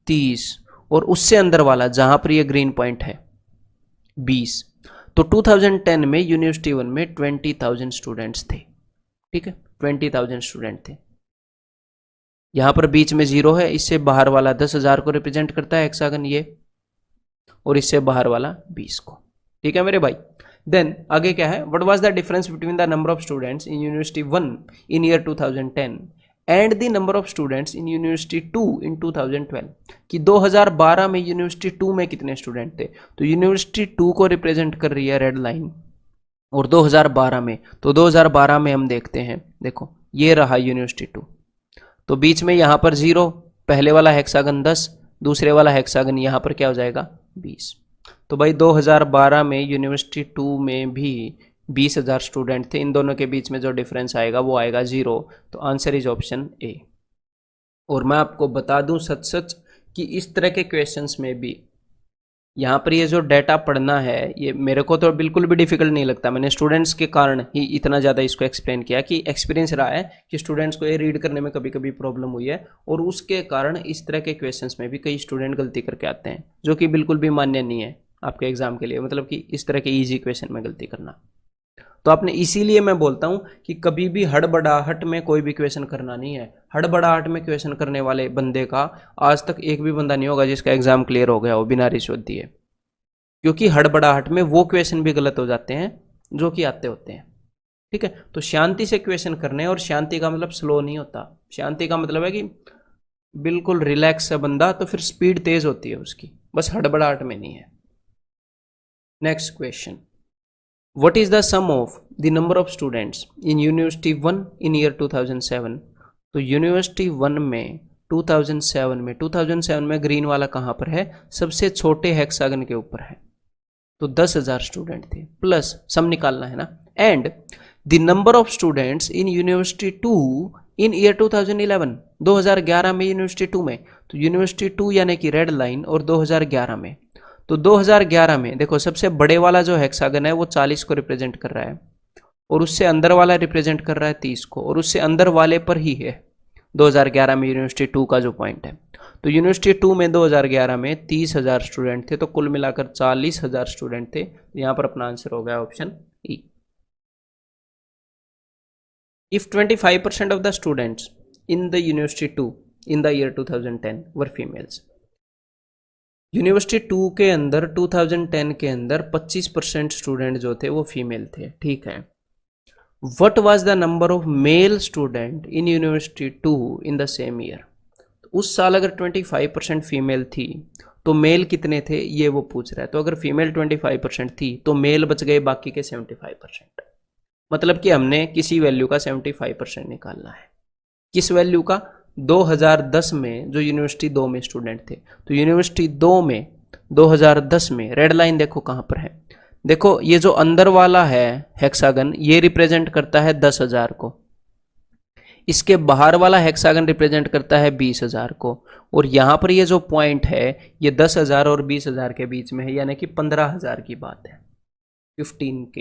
Speaker 1: 30 और उससे अंदर वाला जहां पर ये ग्रीन पॉइंट है 20। तो 2010 में यूनिवर्सिटी 1 में 20,000 स्टूडेंट्स थे। ठीक है, 20,000 स्टूडेंट थे। यहां पर बीच में 0 है, इससे बाहर वाला 10,000 को रिप्रेजेंट करता है हेक्सागन ये, और इससे बाहर वाला 20 को। ठीक है मेरे भाई। देन आगे क्या है, what was the difference between the number of students in university 1 in year 2010 and the number of students in university 2 इन 2012, कि 2012 में यूनिवर्सिटी 2 में कितने स्टूडेंट थे। तो यूनिवर्सिटी 2 को रिप्रेजेंट कर रही है रेड लाइन, और 2012 में, तो 2012 में हम देखते हैं, देखो ये रहा यूनिवर्सिटी 2, तो बीच में यहां पर 0, पहले वाला हेक्सागन 10, दूसरे वाला हेक्सागन यहां पर क्या हो जाएगा 20। तो भाई 2012 में यूनिवर्सिटी 2 में भी 20,000 स्टूडेंट थे, इन दोनों के बीच में जो डिफरेंस आएगा वो आएगा 0। तो आंसर इज ऑप्शन ए। और मैं आपको बता दूं सच सच कि इस तरह के क्वेश्चंस में भी यहाँ पर ये जो डेटा पढ़ना है ये मेरे को तो बिल्कुल भी डिफिकल्ट नहीं लगता। मैंने स्टूडेंट्स के कारण ही इतना ज़्यादा इसको एक्सप्लेन किया कि एक्सपीरियंस रहा है कि स्टूडेंट्स को ये रीड करने में कभी कभी प्रॉब्लम हुई है, और उसके कारण इस तरह के क्वेश्चंस में भी कई स्टूडेंट गलती करके आते हैं, जो कि बिल्कुल भी मान्य नहीं है आपके एग्जाम के लिए, मतलब कि इस तरह के ईजी क्वेश्चन में गलती करना। तो आपने, इसीलिए मैं बोलता हूं कि कभी भी हड़बड़ाहट में कोई भी क्वेश्चन करना नहीं है। हड़बड़ाहट में क्वेश्चन करने वाले बंदे का आज तक एक भी बंदा नहीं होगा जिसका एग्जाम क्लियर हो गया हो बिना रिश्वत दिए, क्योंकि हड़बड़ाहट में वो क्वेश्चन भी गलत हो जाते हैं जो कि आते होते हैं। ठीक है, तो शांति से क्वेश्चन करने, और शांति का मतलब स्लो नहीं होता, शांति का मतलब है कि बिल्कुल रिलैक्स है बंदा, तो फिर स्पीड तेज होती है उसकी, बस हड़बड़ाहट में नहीं है। Next question, what is the sum of the number of students in university 1 in year 2007। तो यूनिवर्सिटी 1 में 2007 में ग्रीन वाला कहां पर है, सबसे छोटे हेक्सागन के ऊपर है, तो 10,000 स्टूडेंट थे, प्लस सम निकालना है ना, and the number of students in university 2 in year 2011, 2011 में यूनिवर्सिटी 2 में, तो यूनिवर्सिटी 2 यानी कि रेड लाइन, और 2011 में, तो 2011 में देखो सबसे बड़े वाला जो हेक्सागन है वो 40 को रिप्रेजेंट कर रहा है, और उससे अंदर वाला रिप्रेजेंट कर रहा है 30 को, और उससे अंदर वाले पर ही है 2011 में यूनिवर्सिटी 2 का जो पॉइंट है। तो यूनिवर्सिटी 2 में 2011 में 30,000 स्टूडेंट थे, तो कुल मिलाकर 40,000 स्टूडेंट थे। यहां पर अपना आंसर हो गया option E. If 25% of the students in the university 2 in the year 2010 were females, university 2 के अंदर 2010 के अंदर 25% स्टूडेंट जो थे वो फीमेल थे। ठीक है, what was the number of male student in university 2 in the same year. उस साल अगर 25% फीमेल थी तो मेल कितने थे ये वो पूछ रहा है। तो अगर फीमेल 25% थी तो मेल बच गए बाकी के 75%, मतलब कि हमने किसी वैल्यू का 75% निकालना है। किस वैल्यू का, 2010 में जो यूनिवर्सिटी 2 में स्टूडेंट थे, तो यूनिवर्सिटी 2 में 2010 में रेड लाइन देखो कहां पर है, देखो ये जो अंदर वाला है हेक्सागन ये रिप्रेजेंट करता है 10,000 को, इसके बाहर वाला हेक्सागन रिप्रेजेंट करता है 20,000 को, और यहां पर ये जो पॉइंट है ये 10,000 और 20,000 के बीच में है, यानी कि 15,000 की बात है, 15 के।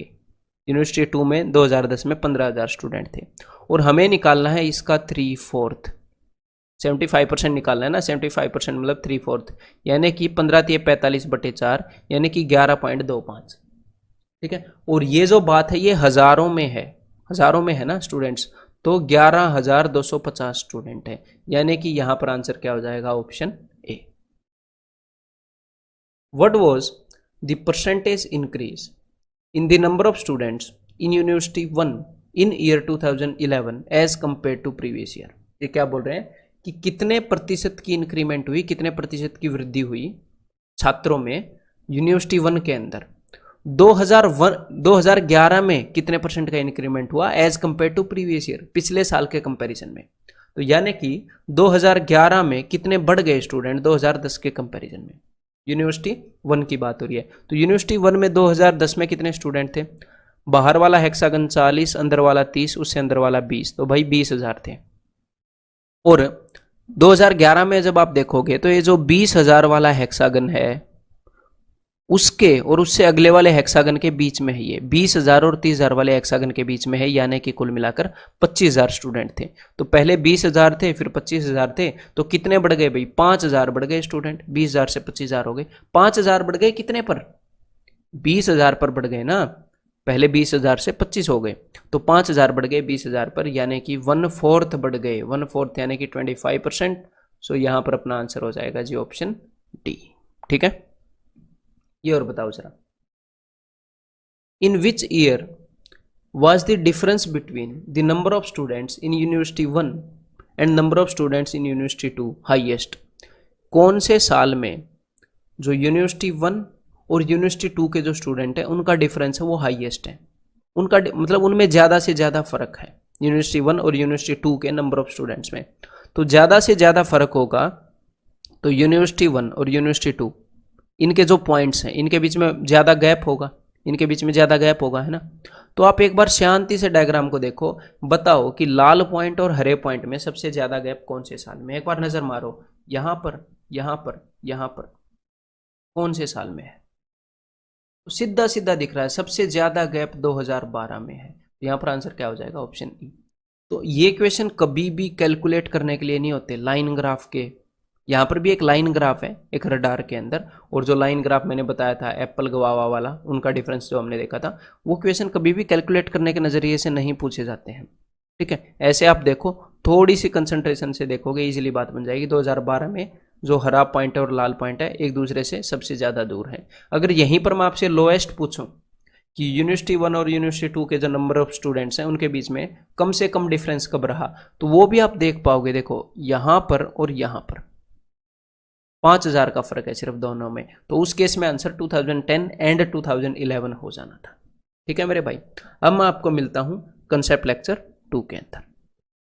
Speaker 1: यूनिवर्सिटी 2 में 2010 में 15,000 स्टूडेंट थे, और हमें निकालना है इसका 3/4, 75% निकालना है ना, 75% मतलब 3/4, यानी कि 15×45/4 यानी कि 11.25। ठीक है, और ये जो बात है ये हजारों में है, हजारों में है ना स्टूडेंट्स, तो 11,250 स्टूडेंट है, यानी कि यहां पर आंसर क्या हो जाएगा option A. What was the percentage increase in the number of students in university 1 in year 2011 as compare to previous year. ये क्या बोल रहे हैं कि कितने प्रतिशत की इंक्रीमेंट हुई, कितने प्रतिशत की वृद्धि हुई छात्रों में यूनिवर्सिटी 1 के अंदर। 2011 में कितने परसेंट का इंक्रीमेंट हुआ as compare to previous year, पिछले साल के कंपैरिजन में। तो यानी कि 2011 में कितने बढ़ गए स्टूडेंट 2010 के कंपैरिजन में, यूनिवर्सिटी 1 की बात हो रही है। तो यूनिवर्सिटी 1 में 2010 में कितने स्टूडेंट थे, बाहर वाला हेक्सागन 40, अंदर वाला 30, उससे अंदर वाला 20, तो भाई 20,000 थे। और 2011 में जब आप देखोगे तो ये जो 20,000 वाला हेक्सागन है उसके और उससे अगले वाले हेक्सागन के बीच में है ये 20,000 और 30,000 वाले हेक्सागन के बीच में है, यानी कि कुल मिलाकर 25,000 स्टूडेंट थे। तो पहले 20,000 थे, फिर 25,000 थे, तो कितने बढ़ गए भाई? 5,000 बढ़ गए स्टूडेंट। 20,000 से 25,000 हो गए। 5,000 बढ़ गए कितने पर? 20,000 पर बढ़ गए ना। पहले 20,000 से 25 हो गए, तो 5,000 बढ़ गए 20,000 पर, यानी कि 1/4 बढ़ गए। 1/4 यानी कि 25%। सो यहां पर अपना आंसर हो जाएगा जी ऑप्शन डी। ठीक है, ये और बताओ जरा, in which year was the difference between the number of students in university 1 and number of students in university 2 highest? कौन से साल में जो यूनिवर्सिटी 1 और यूनिवर्सिटी 2 के जो स्टूडेंट हैं उनका डिफरेंस है वो हाईएस्ट है, उनका मतलब उनमें ज़्यादा से ज़्यादा फर्क है यूनिवर्सिटी 1 और यूनिवर्सिटी 2 के नंबर ऑफ स्टूडेंट्स में। तो ज़्यादा से ज़्यादा फर्क होगा तो यूनिवर्सिटी 1 और यूनिवर्सिटी 2 इनके जो पॉइंट्स हैं इनके बीच में ज़्यादा गैप होगा, इनके बीच में ज़्यादा गैप होगा, है ना। तो आप एक बार शांति से डायग्राम को देखो, बताओ कि लाल पॉइंट और हरे पॉइंट में सबसे ज़्यादा गैप कौन से साल में? एक बार नज़र मारो, यहाँ पर, यहाँ पर, यहाँ पर, कौन से साल में है? तो सीधा सीधा दिख रहा है सबसे ज़्यादा गैप 2012 में है। तो यहाँ पर आंसर क्या हो जाएगा? Option E. तो ये क्वेश्चन कभी भी कैलकुलेट करने के लिए नहीं होते लाइन ग्राफ के। यहाँ पर भी एक लाइन ग्राफ है एक रडार के अंदर, और जो लाइन ग्राफ मैंने बताया था एप्पल गवावा वाला, उनका डिफरेंस जो हमने देखा था, वो क्वेश्चन कभी भी कैलकुलेट करने के नज़रिए से नहीं पूछे जाते हैं। ठीक है, ऐसे आप देखो, थोड़ी सी कंसंट्रेशन से देखोगे इजीली बात बन जाएगी। 2012 में जो हरा पॉइंट है और लाल पॉइंट है एक दूसरे से सबसे ज़्यादा दूर है। अगर यहीं पर मैं आपसे लोएस्ट पूछूं कि यूनिवर्सिटी 1 और यूनिवर्सिटी 2 के जो नंबर ऑफ स्टूडेंट्स हैं उनके बीच में कम से कम डिफरेंस कब रहा, तो वो भी आप देख पाओगे। देखो यहाँ पर और यहाँ पर 5,000 का फर्क है सिर्फ दोनों में। तो उस केस में आंसर 2010 एंड 2011 हो जाना था। ठीक है मेरे भाई, अब मैं आपको मिलता हूं कंसेप्ट लेक्चर 2 के अंदर।